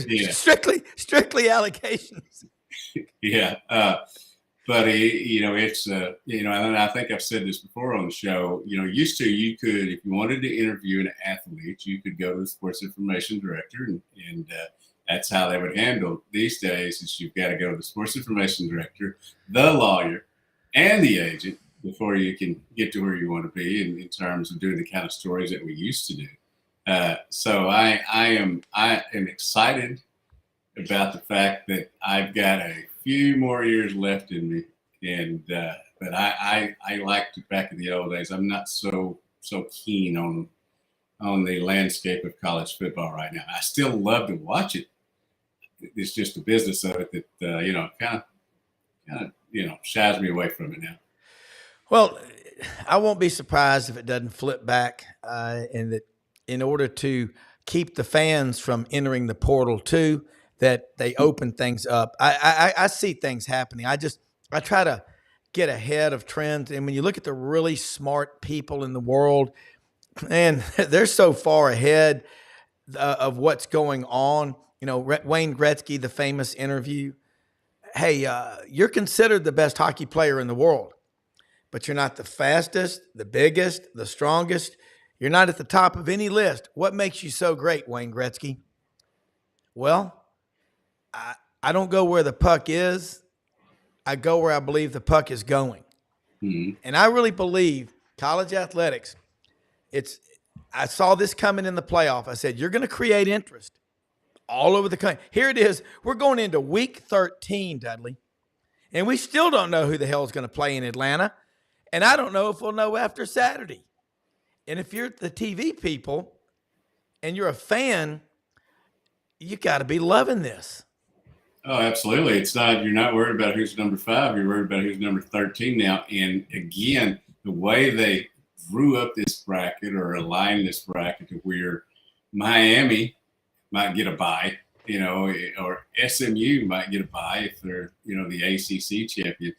Yeah. Strictly allegations. Yeah. But it's and I think I've said this before on the show. Used to, you could, if you wanted to interview an athlete, you could go to the sports information director, and that's how they would handle these days. Is you've got to go to the sports information director, the lawyer, and the agent before you can get to where you want to be in terms of doing the kind of stories that we used to do. So I am excited about the fact that I've got a few more years left in me, and but I liked it back in the old days. I'm not so keen on the landscape of college football right now. I still love to watch it. It's just the business of it that kind of shies me away from it now. Well, I won't be surprised if it doesn't flip back, and that in order to keep the fans from entering the portal too, that they open things up. I see things happening. I try to get ahead of trends. And when you look at the really smart people in the world, and they're so far ahead of what's going on. Wayne Gretzky, the famous interview. Hey, you're considered the best hockey player in the world, but you're not the fastest, the biggest, the strongest. You're not at the top of any list. What makes you so great, Wayne Gretzky? Well, I don't go where the puck is. I go where I believe the puck is going. Mm-hmm. And I really believe college athletics, I saw this coming in the playoff. I said, you're going to create interest all over the country. Here it is. We're going into week 13, Dudley, and we still don't know who the hell is going to play in Atlanta. And I don't know if we'll know after Saturday. And if you're the TV people and you're a fan, you got to be loving this. Oh, absolutely. You're not worried about who's number 5. You're worried about who's number 13 now. And again, the way they drew up this bracket or aligned this bracket to where Miami might get a bye, or SMU might get a bye if they're, the ACC champion.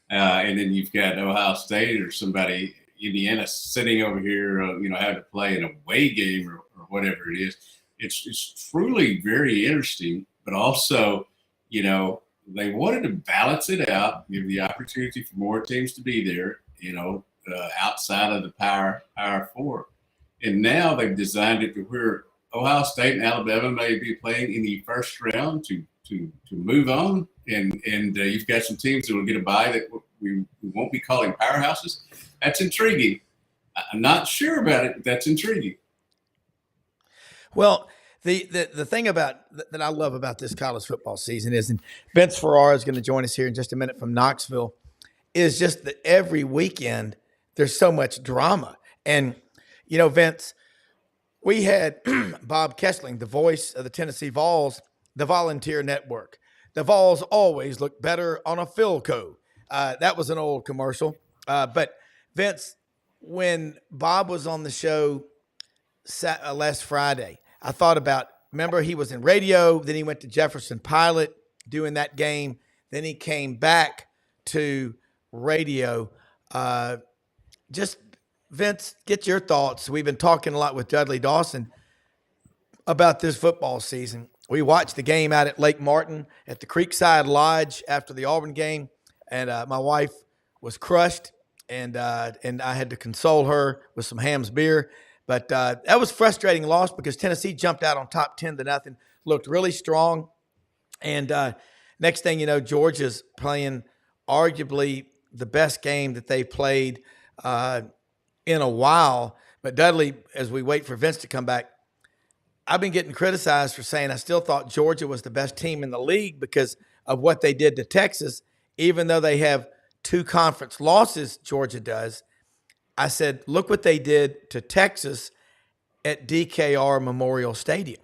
And then you've got Ohio State or somebody, Indiana, sitting over here, having to play an away game or whatever it is. It's truly very interesting, but also, they wanted to balance it out, give the opportunity for more teams to be there, outside of the Power Four. And now they've designed it to where Ohio State and Alabama may be playing in the first round to move on. And you've got some teams that will get a bye that we won't be calling powerhouses. That's intriguing. I'm not sure about it, but that's intriguing. Well, the thing about that I love about this college football season is, and Vince Ferrara is going to join us here in just a minute from Knoxville, is just that every weekend there's so much drama. And, you know, Vince, we had Bob Kessling, the voice of the Tennessee Vols, the Volunteer Network. The Vols always look better on a Philco. That was an old commercial. But, Vince, when Bob was on the show last Friday, I thought about, remember he was in radio, then he went to Jefferson Pilot doing that game, then he came back to radio. Just, Vince, get your thoughts. We've been talking a lot with Dudley Dawson about this football season. We watched the game out at Lake Martin at the Creekside Lodge after the Auburn game, and my wife was crushed, and I had to console her with some Ham's beer. But that was a frustrating loss because Tennessee jumped out on top 10-0, looked really strong. And next thing you know, Georgia's playing arguably the best game that they played in a while. But Dudley, as we wait for Vince to come back, I've been getting criticized for saying I still thought Georgia was the best team in the league because of what they did to Texas, even though they have 2 conference losses, Georgia does. I said, look what they did to Texas at DKR Memorial Stadium.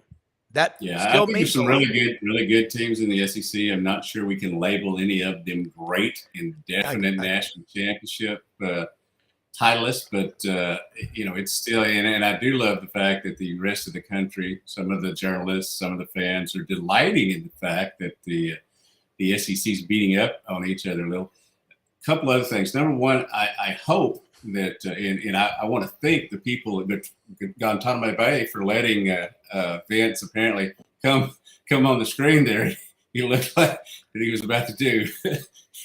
That still I think means there's some really good teams in the SEC. I'm not sure we can label any of them great and definite national championship titleists, but it's still. And I do love the fact that the rest of the country, some of the journalists, some of the fans, are delighting in the fact that the SEC is beating up on each other a little. A couple other things. Number one, I hope that, and I want to thank the people at Guantanamo Bay for letting Vince apparently come on the screen there. He looked like that he was about to do.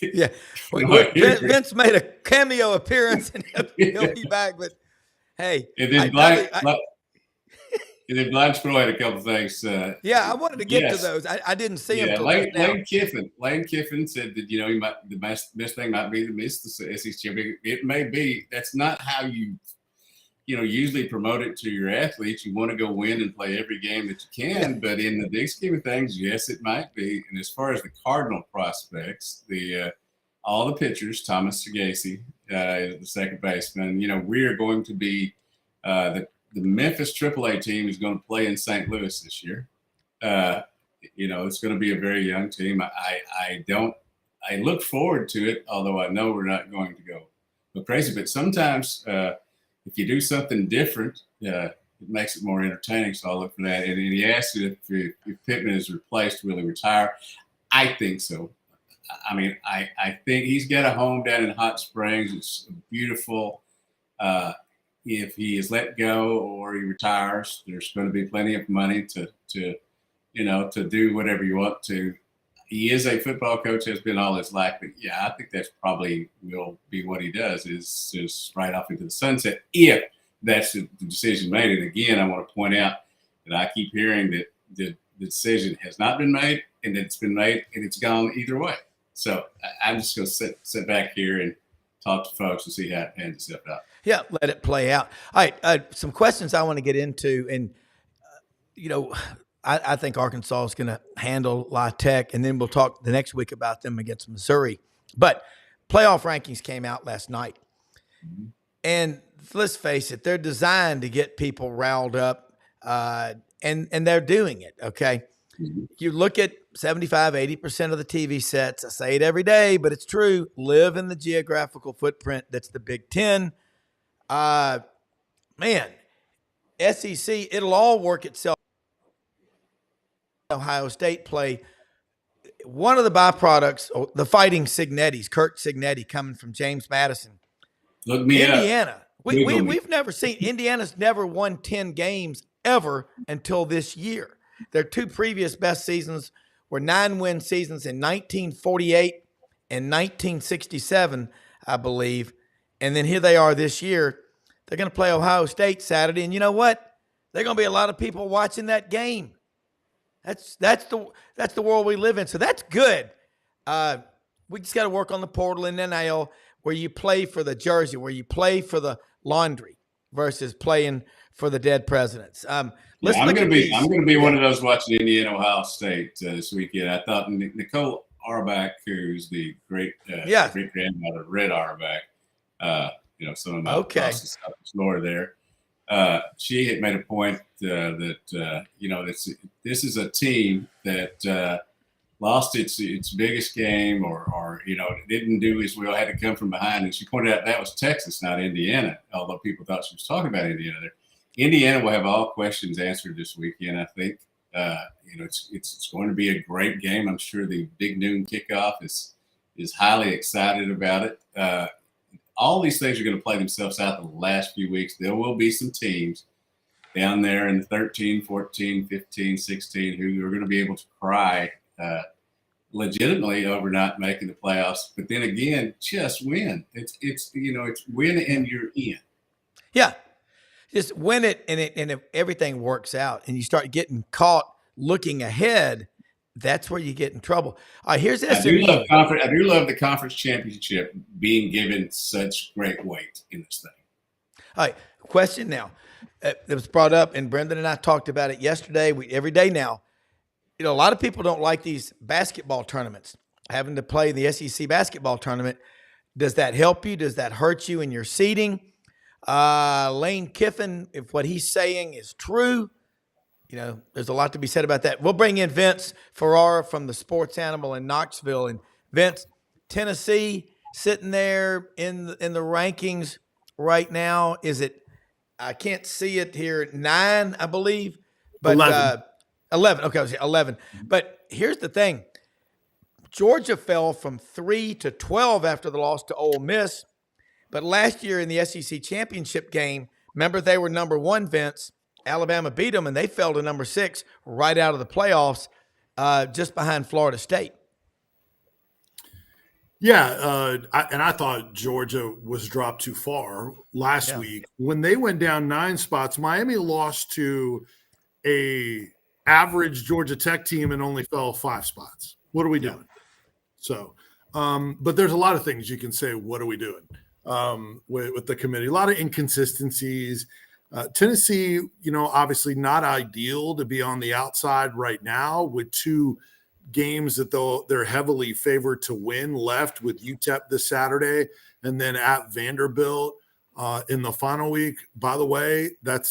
Yeah, Vince made a cameo appearance, and he'll be back. But hey, and then Blind Squirrel had a couple things. I wanted to get to those. I didn't see him. Lane Kiffin said that the best thing might be to miss the SEC championship. It may be. That's not how you usually promote it to your athletes. You want to go win and play every game that you can. But in the big scheme of things, yes, it might be. And as far as the Cardinal prospects, all the pitchers, Thomas Sagasi, the second baseman, we are going to be the Memphis AAA team is going to play in St. Louis this year. It's going to be a very young team. I look forward to it, although I know we're not going to go crazy. But sometimes if you do something different, it makes it more entertaining. So I'll look for that. And he asked if Pittman is replaced, will he retire? I think so. I mean, I think he's got a home down in Hot Springs. It's beautiful. If he is let go or he retires, there's going to be plenty of money to do whatever you want to. He is a football coach, has been all his life, but I think that's probably will be what he does is just right off into the sunset if that's the decision made. And again, I want to point out that I keep hearing that the decision has not been made and that it's been made and it's gone either way. So I'm just going to sit back here and talk to folks and see how it pans itself out. Yeah, let it play out. All right, some questions I want to get into, and I think Arkansas is going to handle La Tech, and then we'll talk the next week about them against Missouri. But playoff rankings came out last night, and let's face it, they're designed to get people riled up, and they're doing it. Okay, you look at 75-80% of the TV sets. I say it every day, but it's true. Live in the geographical footprint that's the Big Ten. SEC, it'll all work itself. Ohio State play. One of the byproducts, the Fighting Cignettis, Kurt Cignetti coming from James Madison. Look me Indiana. up. We've never seen, Indiana's never won 10 games ever until this year. Their 2 previous best seasons were 9-win seasons in 1948 and 1967, I believe. And then here they are this year. They're going to play Ohio State Saturday. And you know what? There are going to be a lot of people watching that game. That's the world we live in. So that's good. We just got to work on the portal and NIL where you play for the jersey, where you play for the laundry versus playing for the dead presidents. I'm going to be one of those watching Indiana, Ohio State this weekend. I thought Nicole Auerbach, who's the great great grandmother of Red Auerbach, some of my bosses up in Florida there. She had made a point that this is a team that lost its biggest game or didn't do as well, had to come from behind. And she pointed out that was Texas, not Indiana, although people thought she was talking about Indiana there. Indiana will have all questions answered this weekend, I think. It's going to be a great game. I'm sure the big noon kickoff is highly excited about it. All these things are going to play themselves out in the last few weeks. There will be some teams down there in the 13, 14, 15, 16 who are going to be able to cry legitimately over not making the playoffs. But then again, just win. It's win and you're in. Yeah. Just win it, and if everything works out and you start getting caught looking ahead, that's where you get in trouble. Here's SMU. I do love the conference championship being given such great weight in this thing. All right, question now. It was brought up, and Brendan and I talked about it yesterday. Every day now. A lot of people don't like these basketball tournaments, having to play in the SEC basketball tournament. Does that help you? Does that hurt you in your seating? Lane Kiffin, if what he's saying is true, there's a lot to be said about that. We'll bring in Vince Ferrara from the Sports Animal in Knoxville. And Vince, Tennessee sitting there in the rankings right now. Is it, I can't see it here, 9, I believe, but 11. Okay, I was 11. But here's the thing. Georgia fell from 3 to 12 after the loss to Ole Miss. But last year in the SEC championship game, remember they were number 1, Vince. Alabama beat them, and they fell to number 6 right out of the playoffs, just behind Florida State. Yeah, I thought Georgia was dropped too far last week. When they went down 9 spots, Miami lost to a average Georgia Tech team and only fell 5 spots. What are we doing? So, but there's a lot of things you can say, what are we doing? With the committee, a lot of inconsistencies. Tennessee, obviously not ideal to be on the outside right now with 2 games that they're heavily favored to win left with UTEP this Saturday and then at Vanderbilt in the final week. By the way, that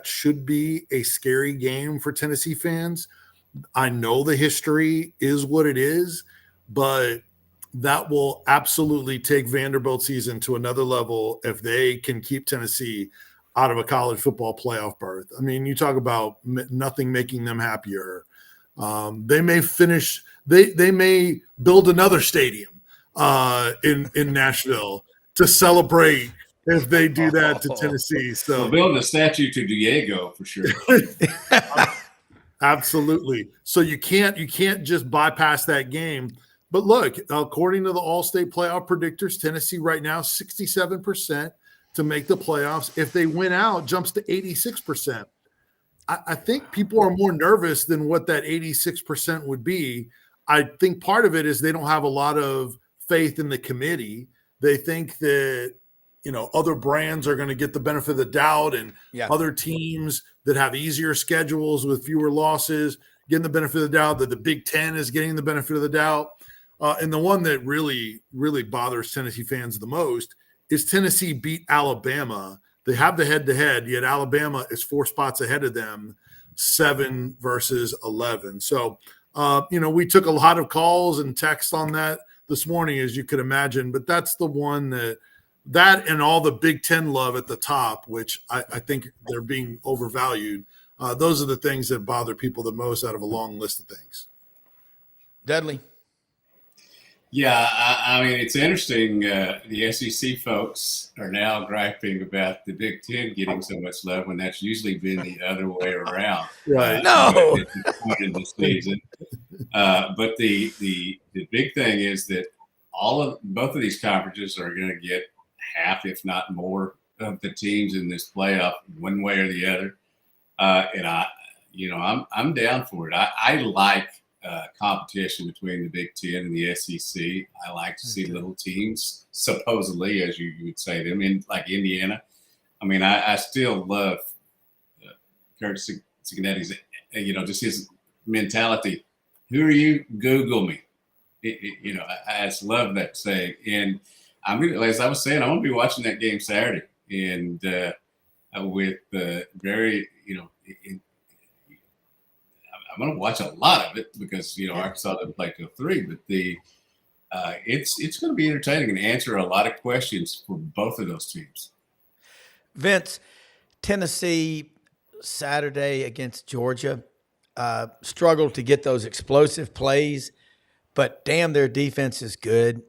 should be a scary game for Tennessee fans. I know the history is what it is, but that will absolutely take Vanderbilt season to another level if they can keep Tennessee out of a college football playoff berth. I mean, you talk about nothing making them happier. They may finish. They may build another stadium in Nashville to celebrate if they do that to Tennessee. So we'll build a statue to Diego for sure. Absolutely. So you can't just bypass that game. But look, according to the All-State playoff predictors, Tennessee right now 67% to make the playoffs. If they win out, jumps to 86%. I think people are more nervous than what that 86% would be. I think part of it is they don't have a lot of faith in the committee. They think that other brands are going to get the benefit of the doubt, and other teams that have easier schedules with fewer losses getting the benefit of the doubt, that the Big Ten is getting the benefit of the doubt. And the one that really, really bothers Tennessee fans the most is Tennessee beat Alabama. They have the head-to-head, yet Alabama is 4 spots ahead of them, 7 versus 11. So, we took a lot of calls and texts on that this morning, as you could imagine, but that's the one that and all the Big Ten love at the top, which I think they're being overvalued. Those are the things that bother people the most out of a long list of things. Dudley. Yeah, I mean, it's interesting. The SEC folks are now griping about the Big Ten getting so much love when that's usually been the other way around. Right. No. In the season. But the big thing is that both of these conferences are going to get half, if not more, of the teams in this playoff, one way or the other. And I'm down for it. I like competition between the Big Ten and the SEC. I like to see little teams, supposedly, as you would say them, in like Indiana. I mean, I still love Kurt Cignetti's, just his mentality. Who are you? Google me. I just love that saying. And as I was saying, I'm going to be watching that game Saturday, and with very, I'm going to watch a lot of it because Arkansas doesn't play till 3, but it's going to be entertaining and answer a lot of questions for both of those teams. Vince, Tennessee Saturday against Georgia struggled to get those explosive plays, but damn, their defense is good.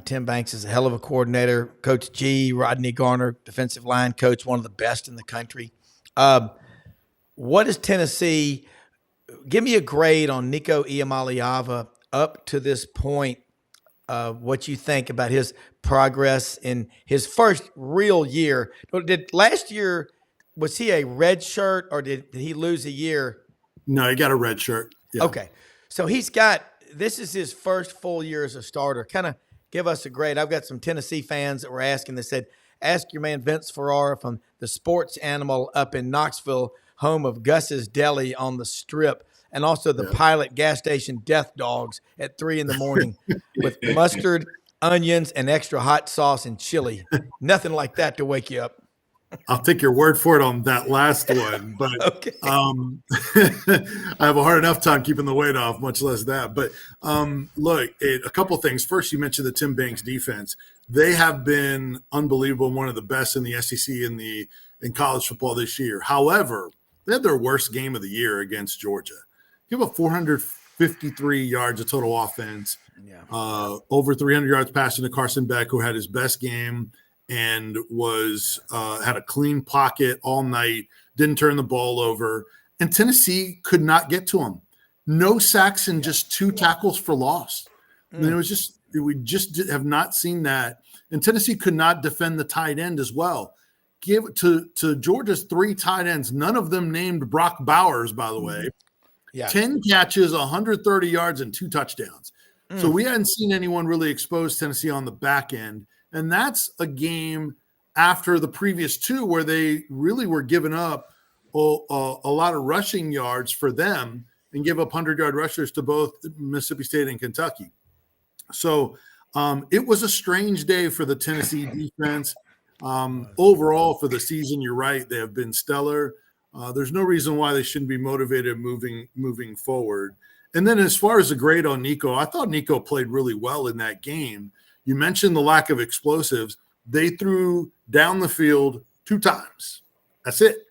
Tim Banks is a hell of a coordinator. Coach G, Rodney Garner, defensive line coach, one of the best in the country. What is Tennessee? Give me a grade on Nico Iamaleava up to this point. What you think about his progress in his first real year? Did last year, was he a red shirt or did he lose a year? No, he got a red shirt. Yeah. Okay. So this is his first full year as a starter. Kind of give us a grade. I've got some Tennessee fans that were asking, they said, ask your man Vince Ferrara from the Sports Animal up in Knoxville, home of Gus's Deli on the Strip, and also the Pilot gas station Death Dogs at 3 a.m. with mustard, onions, and extra hot sauce and chili. Nothing like that to wake you up. I'll take your word for it on that last one, but Okay. I have a hard enough time keeping the weight off, much less that. But look, a couple things. First, you mentioned the Tim Banks defense. They have been unbelievable, one of the best in the SEC in college football this year. However, they had their worst game of the year against Georgia. Give up 453 yards of total offense, over 300 yards passing to Carson Beck, who had his best game and was had a clean pocket all night, didn't turn the ball over, and Tennessee could not get to him. No sacks and just 2 tackles for loss. I mean, we just have not seen that, and Tennessee could not defend the tight end as well. Give to Georgia's 3 tight ends, none of them named Brock Bowers, by the way. 10 catches, 130 yards, and 2 touchdowns. So we hadn't seen anyone really expose Tennessee on the back end. And that's a game after the previous 2 where they really were giving up a lot of rushing yards for them and give up 100-yard rushers to both Mississippi State and Kentucky. So it was a strange day for the Tennessee defense. Overall, for the season, you're right, they have been stellar. There's no reason why they shouldn't be motivated moving forward. And then as far as the grade on Nico, I thought Nico played really well in that game. You mentioned the lack of explosives. They threw down the field 2 times. That's it,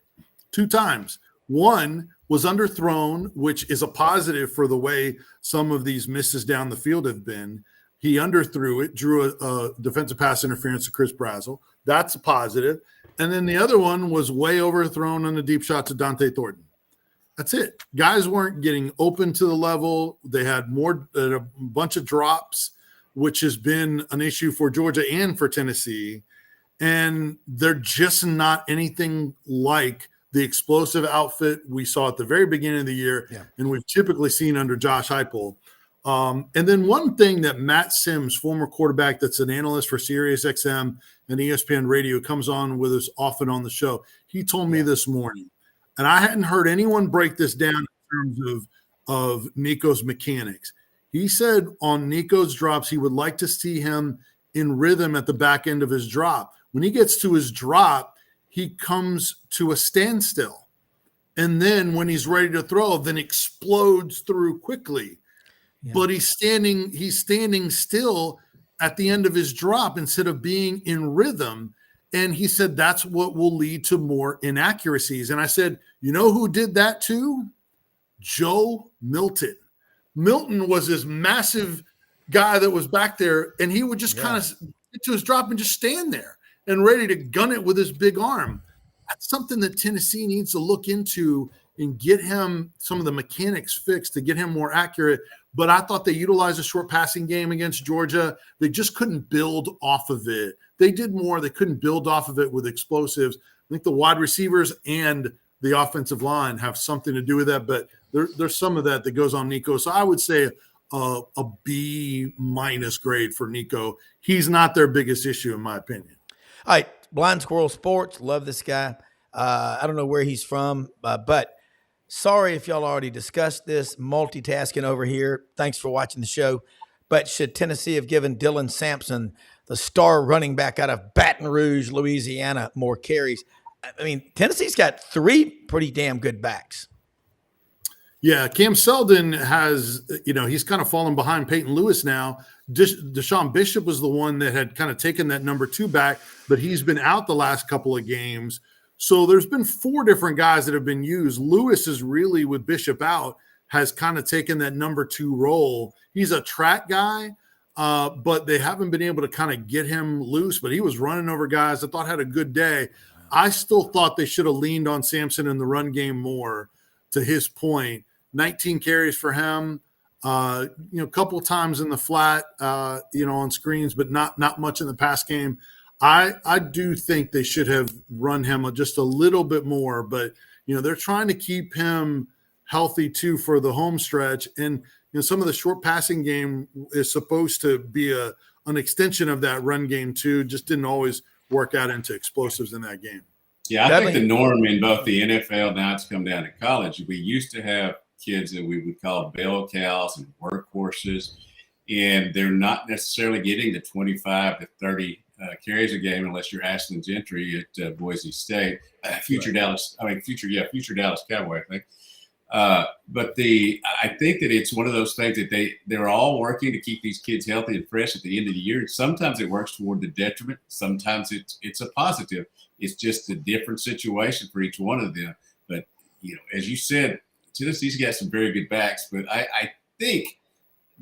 2 times. One was underthrown, which is a positive for the way some of these misses down the field have been. He underthrew it, drew a defensive pass interference to Chris Brazzell. That's a positive. And then the other one was way overthrown on the deep shot to Dante Thornton. That's it. Guys weren't getting open to the level. They had a bunch of drops, which has been an issue for Georgia and for Tennessee. And they're just not anything like the explosive outfit we saw at the very beginning of the year, and we've typically seen under Josh Heupel. And then one thing that Matt Sims, former quarterback that's an analyst for SiriusXM and ESPN Radio, comes on with us often on the show, he told me this morning, and I hadn't heard anyone break this down in terms of Nico's mechanics. He said on Nico's drops, he would like to see him in rhythm at the back end of his drop. When he gets to his drop, he comes to a standstill. And then when he's ready to throw, then explodes through quickly. Yeah. But he's standing still at the end of his drop instead of being in rhythm. And he said that's what will lead to more inaccuracies. And I said, you know who did that too? Joe Milton. Milton was this massive guy that was back there, and he would just kind of get to his drop and just stand there and ready to gun it with his big arm. That's something that Tennessee needs to look into and get him some of the mechanics fixed to get him more accurate. But I thought they utilized a short passing game against Georgia. They just couldn't build off of it. They did more. They couldn't build off of it with explosives. I think the wide receivers and the offensive line have something to do with that, but there's some of that goes on Nico. So I would say a B- grade for Nico. He's not their biggest issue, in my opinion. All right, Blind Squirrel Sports, love this guy. I don't know where he's from, but sorry if y'all already discussed this, multitasking over here. Thanks for watching the show. But should Tennessee have given Dylan Sampson, the star running back out of Baton Rouge, Louisiana, more carries? I mean, Tennessee's got 3 pretty damn good backs. Yeah, Cam Seldon has, he's kind of fallen behind Peyton Lewis now. Deshaun Bishop was the one that had kind of taken that number 2 back, but he's been out the last couple of games. So there's been 4 different guys that have been used. Lewis is really, with Bishop out, has kind of taken that number 2 role. He's a track guy, but they haven't been able to kind of get him loose, but he was running over guys I thought had a good day. I still thought they should have leaned on Sampson in the run game more, to his point. 19 carries for him, a couple times in the flat, on screens, but not much in the pass game. I do think they should have run him just a little bit more, but, they're trying to keep him healthy too for the home stretch. And, some of the short passing game is supposed to be an extension of that run game too. Just didn't always work out into explosives in that game. Yeah, I think the norm in both the NFL, now it's come down to college. We used to have kids that we would call bell cows and workhorses, and they're not necessarily getting the 25 to 30 carries a game unless you're Ashton Gentry at Boise State, future Dallas Cowboy, I think. But I think that it's one of those things that they're all working to keep these kids healthy and fresh at the end of the year. Sometimes it works toward the detriment. Sometimes it's a positive. It's just a different situation for each one of them. But, as you said, Tennessee's got some very good backs, but I think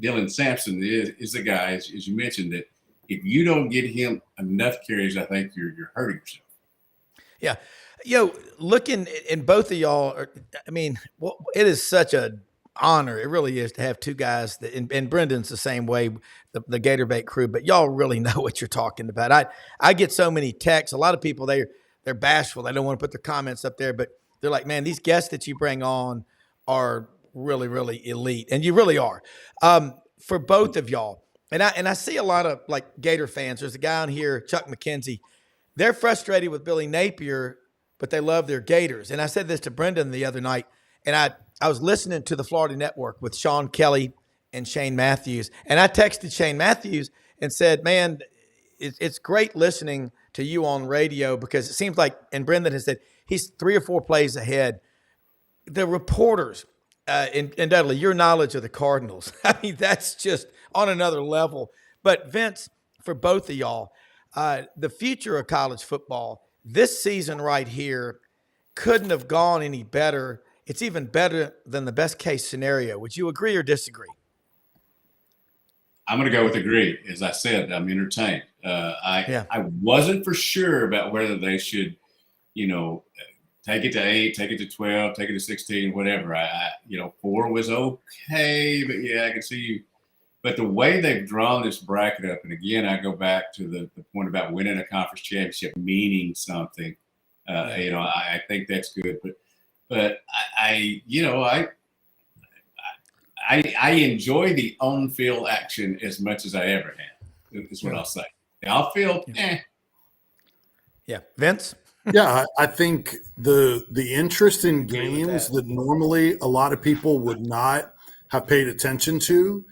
Dylan Sampson is the guy, as you mentioned, that if you don't get him enough carries, I think you're hurting yourself. Yeah. Looking in both of y'all, it is such an honor. It really is to have 2 guys and Brendan's the same way, the Gator Bait crew, but y'all really know what you're talking about. I get so many texts. A lot of people, they're bashful. They don't want to put their comments up there, but they're like, man, these guests that you bring on are really, really elite. And you really are. For both of y'all. And I see a lot of like Gator fans. There's a guy on here, Chuck McKenzie. They're frustrated with Billy Napier, but they love their Gators. And I said this to Brendan the other night, and I was listening to the Florida Network with Sean Kelly and Shane Matthews. And I texted Shane Matthews and said, man, it's great listening to you on radio, because it seems like, and Brendan has said, he's 3 or 4 plays ahead. The reporters, and Dudley, your knowledge of the Cardinals, that's just on another level. But Vince, for both of y'all, the future of college football, this season right here couldn't have gone any better. It's even better than the best case scenario. Would you agree or disagree? I'm going to go with agree. As I said, I'm entertained. I wasn't for sure about whether they should, take it to 8, take it to 12, take it to 16, whatever. 4 was okay, but yeah, I can see you. But the way they've drawn this bracket up, and again, I go back to the point about winning a conference championship meaning something. I think that's good. But I enjoy the on-field action as much as I ever have. Is what I'll say. The off-field, Yeah, Vince. Yeah, I think the interest in games that normally a lot of people would not have paid attention to,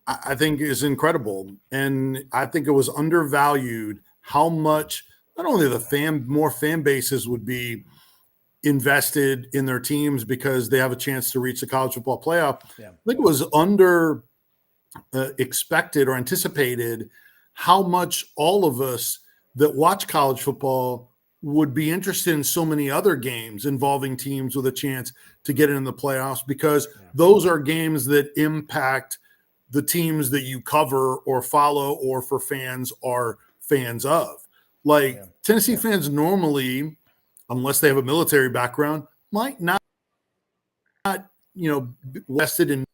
I think is incredible. And I think it was undervalued how much not only more fan bases would be invested in their teams because they have a chance to reach the college football playoff. Yeah. I think it was under expected or anticipated how much all of us that watch college football would be interested in so many other games involving teams with a chance to get in the playoffs, because those are games that impact the teams that you cover or follow or for fans are fans of. Tennessee fans normally, unless they have a military background, might not vested in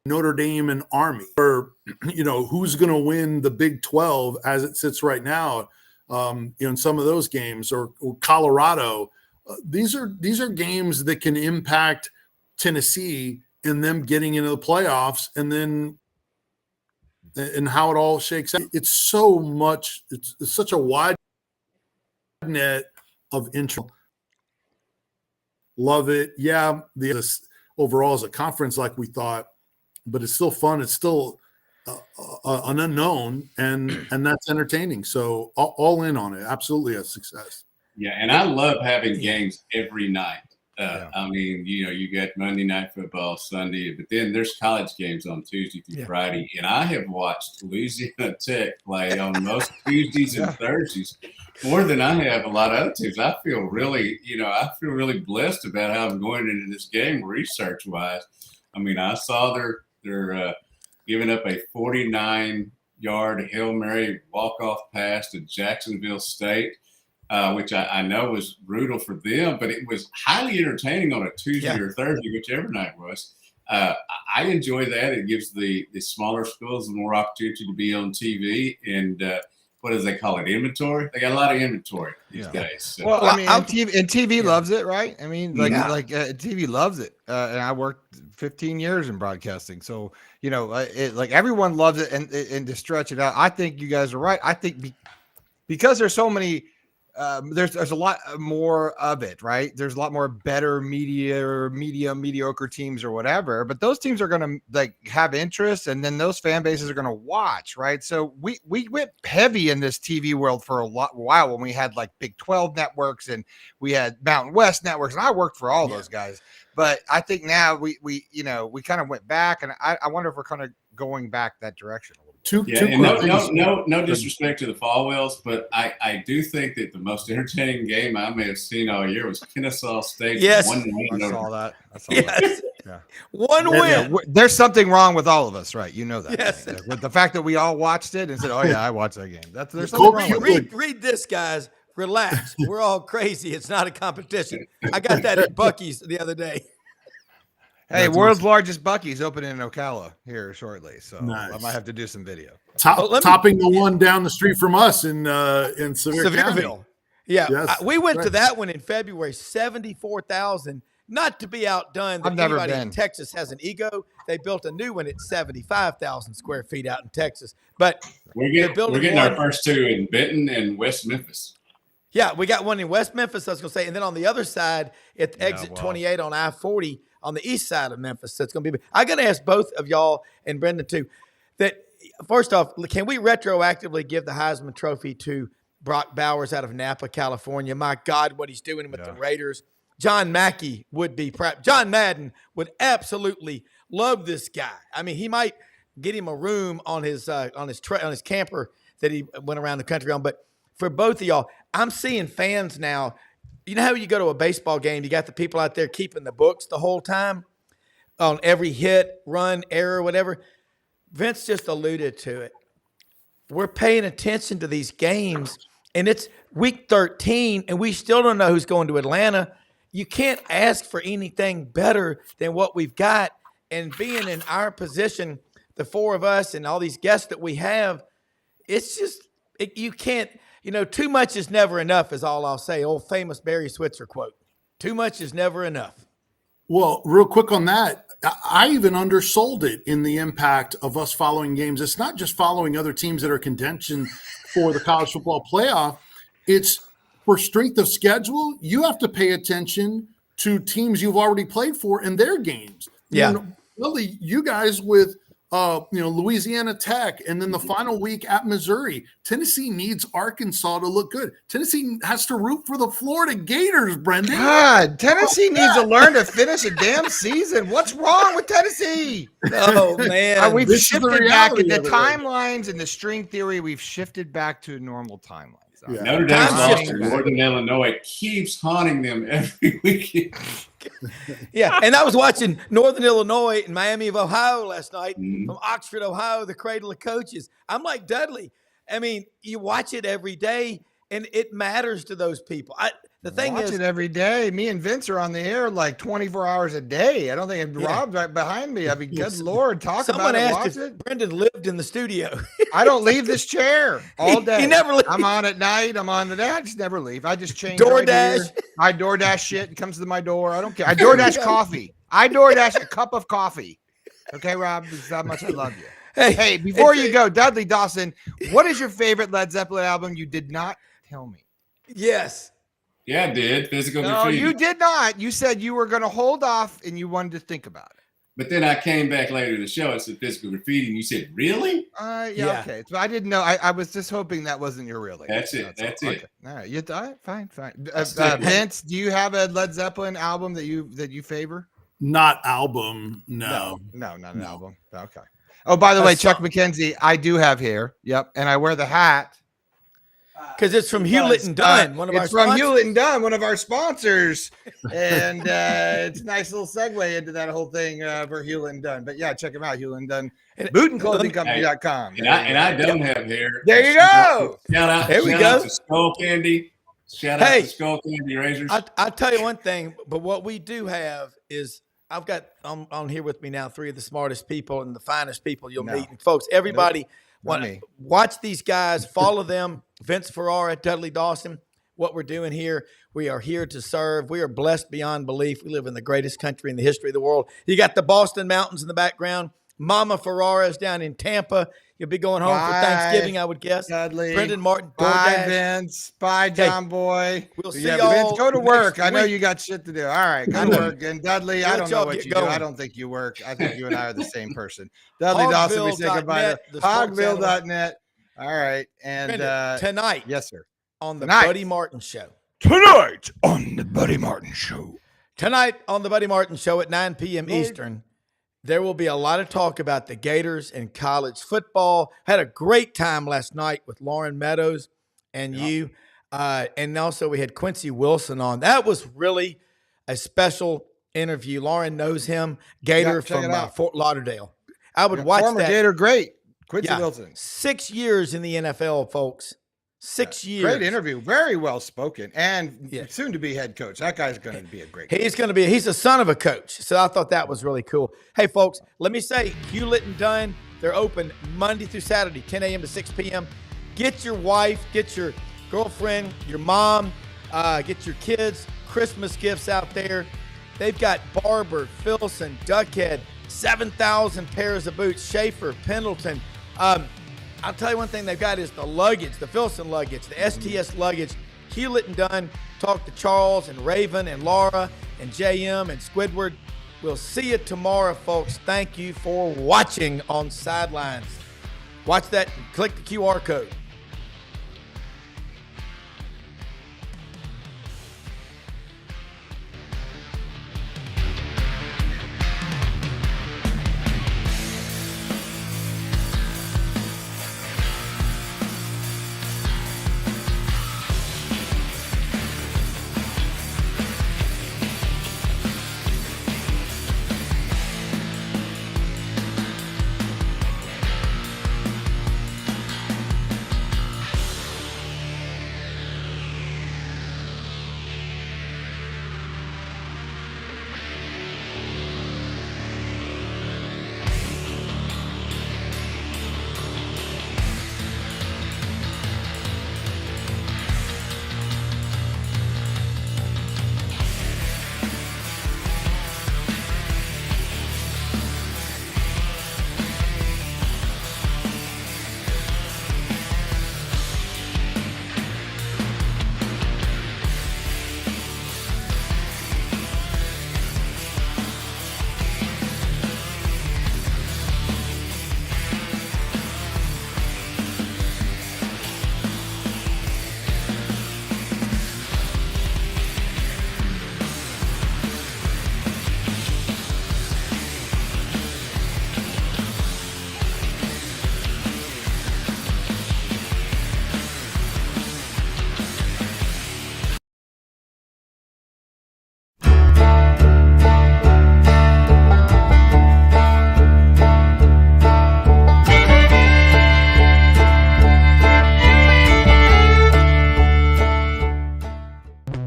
Notre Dame and Army, or who's going to win the Big 12 as it sits right now. In some of those games, or Colorado, these are games that can impact Tennessee and them getting into the playoffs, and how it all shakes out. It's so much. It's such a wide net of interest. Love it. Yeah, overall as a conference, like we thought, but it's still fun. It's still an unknown, and that's entertaining. So all in on it. Absolutely a success. Yeah, and I love having games every night. I mean, you get Monday Night Football Sunday, but then there's college games on Tuesday through Friday. And I have watched Louisiana Tech play on most Tuesdays and Thursdays more than I have a lot of other teams. I feel really blessed about how I'm going into this game research-wise. I mean, I saw they're giving up a 49-yard Hail Mary walk-off pass to Jacksonville State, which I know was brutal for them, but it was highly entertaining on a Tuesday or Thursday, whichever night it was. I enjoy that. It gives the smaller schools more opportunity to be on TV and what do they call it? Inventory. They got a lot of inventory these days. So. Well, I mean, TV loves it, right? I mean, TV loves it. And I worked 15 years in broadcasting, so everyone loves it. And to stretch it out, I think you guys are right. I think because there's so many. There's a lot more of it, right? There's a lot more better mediocre teams or whatever, but those teams are going to have interest, and then those fan bases are going to watch, right? So we went heavy in this TV world for a while when we had Big 12 networks and we had Mountain West networks, and I worked for all those guys. But I think now we kind of went back, and I wonder if we're kind of going back that direction a little bit. No disrespect to the Falwells, but I do think that the most entertaining game I may have seen all year was Kennesaw State. Yes, I saw that. Yeah. One win. Yeah, there's something wrong with all of us, right? You know that. Yes. Right? With the fact that we all watched it and said, "Oh yeah, I watched that game." There's something wrong with it. Read this, guys. Relax. We're all crazy. It's not a competition. I got that at Buc-ee's the other day. Hey, world's largest Buc-ee's opening in Ocala here shortly, so nice. I might have to do some video. Topping the one down the street from us in Sevierville. Yeah, yes, we went to that one in February. 74,000. Not to be outdone. I've never been. In Texas has an ego. They built a new one at 75,000 square feet out in Texas. But we're getting our first two in Benton and West Memphis. Yeah, we got one in West Memphis. I was going to say, and then on the other side, at exit 28 on I-40. On the east side of Memphis. So it's going to be – I got to ask both of y'all and Brendan too that, first off, can we retroactively give the Heisman Trophy to Brock Bowers out of Napa, California? My God, what he's doing with the Raiders. John Mackey would be proud. John Madden would absolutely love this guy. I mean, he might get him a room on his camper that he went around the country on. But for both of y'all, I'm seeing fans now – you know how you go to a baseball game, you got the people out there keeping the books the whole time on every hit, run, error, whatever. Vince just alluded to it. We're paying attention to these games, and it's week 13, and we still don't know who's going to Atlanta. You can't ask for anything better than what we've got. And being in our position, the four of us and all these guests that we have, it's just you can't – too much is never enough is all I'll say. Old famous Barry Switzer quote. Too much is never enough. Well, real quick on that, I even undersold it in the impact of us following games. It's not just following other teams that are contention for the college football playoff. It's for strength of schedule. You have to pay attention to teams you've already played for in their games. Yeah. Really, you guys with Louisiana Tech, and then the final week at Missouri. Tennessee needs Arkansas to look good. Tennessee has to root for the Florida Gators, Brendan. God, Tennessee needs to learn to finish a damn season. What's wrong with Tennessee? Oh, man. We've shifted back in the timelines and the string theory. We've shifted back to normal timelines. Yeah. Notre Dame's lost to Northern Illinois keeps haunting them every weekend. Yeah, and I was watching Northern Illinois and Miami of Ohio last night from Oxford, Ohio, the cradle of coaches. I'm like Dudley. I mean, you watch it every day, and it matters to those people. The thing Watch is, it every day. Me and Vince are on the air like 24 hours a day. I don't think if Rob's right behind me. I mean, good Lord, talk someone about it. asked Watch if it. Brendan lived in the studio. I don't leave this chair all day. He never leaves. I'm on at night. I'm on the day. I just never leave. I just change. DoorDash. Right here. I DoorDash shit. It comes to my door. I don't care. I DoorDash coffee. I DoorDash a cup of coffee. Okay, Rob, this is how much I love you. Hey, before you go, Dudley Dawson, what is your favorite Led Zeppelin album? You did not tell me. Yes. Yeah, I did. Physical No, Graffiti. you did not. You said you were going to hold off and you wanted to think about it. But then I came back later in the show and said Physical Graffiti, and you said, really? Yeah, okay. So I didn't know. I was just hoping that wasn't your real name. That's it. That's all. it. Okay. All right. All right. Fine. it. Vince, do you have a Led Zeppelin album that you favor? Not album. No. Not an album. Okay. Oh, by the way, Chuck McKenzie, I do have hair. Yep. And I wear the hat. Because it's from Hewlett and Dunn, one of our It's from sponsors. Hewlett and Dunn, one of our sponsors. And it's a nice little segue into that whole thing for Hewlett and Dunn. But yeah, check them out, Hewlett and Dunn. BootenClothingCompany.com. And I don't have hair. There you go. Shout out to Skull Candy. Shout out to Skull Candy Razors. I'll tell you one thing, but what we do have is I've got on here with me now 3 of the smartest people and the finest people you'll meet. And folks, everybody watch these guys, follow them. Vince Ferrara, Dudley Dawson, what we're doing here, we are here to serve. We are blessed beyond belief. We live in the greatest country in the history of the world. You got the Boston Mountains in the background. Mama Ferrara is down in Tampa. You'll be going home for Thanksgiving, I would guess. Dudley. Brendan Martin. Bye, Vince. Bye, John Boy. We'll see y'all. Vince, go to work. I know week. you got shit to do. All right, go to work. And Dudley, I don't know what you do. I don't think you work. I think you and I are the same person. Dudley Dawson, we say goodbye to Hogville.net. All right. And tonight. Yes, sir. On the Buddy Martin Show. Tonight on the Buddy Martin Show. Tonight on the Buddy Martin Show at 9 p.m. Eastern, there will be a lot of talk about the Gators and college football. Had a great time last night with Lauren Meadows and you. And also we had Quincy Wilson on. That was really a special interview. Lauren knows him, Gator from Fort Lauderdale. I would watch former that. Gator great. Quincy Wilson. 6 years in the NFL, folks. 6 years. Great interview. Very well spoken. And soon to be head coach. That guy's going to be a great coach. He's a son of a coach. So I thought that was really cool. Hey, folks, let me say, Hewlett and Dunn, they're open Monday through Saturday, 10 a.m. to 6 p.m. Get your wife, get your girlfriend, your mom, get your kids Christmas gifts out there. They've got Barber, Filson, Duckhead, 7,000 pairs of boots, Schaefer, Pendleton. I'll tell you one thing they've got is the luggage, the Filson luggage, the STS luggage. Hewlett and Dunn. Talk to Charles and Raven and Laura and JM and Squidward. We'll see you tomorrow, folks. Thank you for watching on Sidelines. Watch that and click the QR code.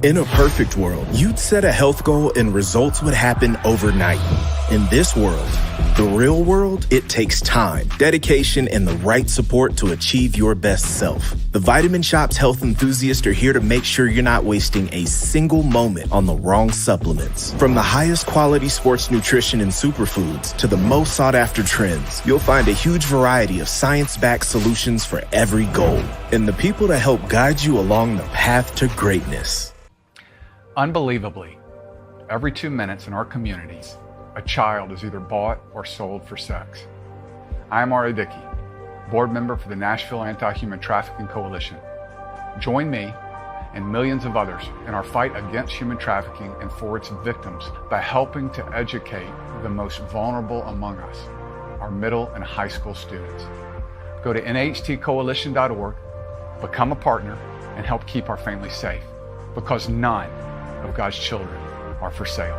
In a perfect world, you'd set a health goal and results would happen overnight. In this world, the real world, it takes time, dedication, and the right support to achieve your best self. The Vitamin Shop's health enthusiasts are here to make sure you're not wasting a single moment on the wrong supplements. From the highest quality sports nutrition and superfoods to the most sought after trends, you'll find a huge variety of science-backed solutions for every goal. And the people to help guide you along the path to greatness. Unbelievably, every 2 minutes in our communities, a child is either bought or sold for sex. I am Ari Dickey, board member for the Nashville Anti-Human Trafficking Coalition. Join me and millions of others in our fight against human trafficking and for its victims by helping to educate the most vulnerable among us, our middle and high school students. Go to nhtcoalition.org, become a partner, and help keep our families safe, because none of God's children are for sale.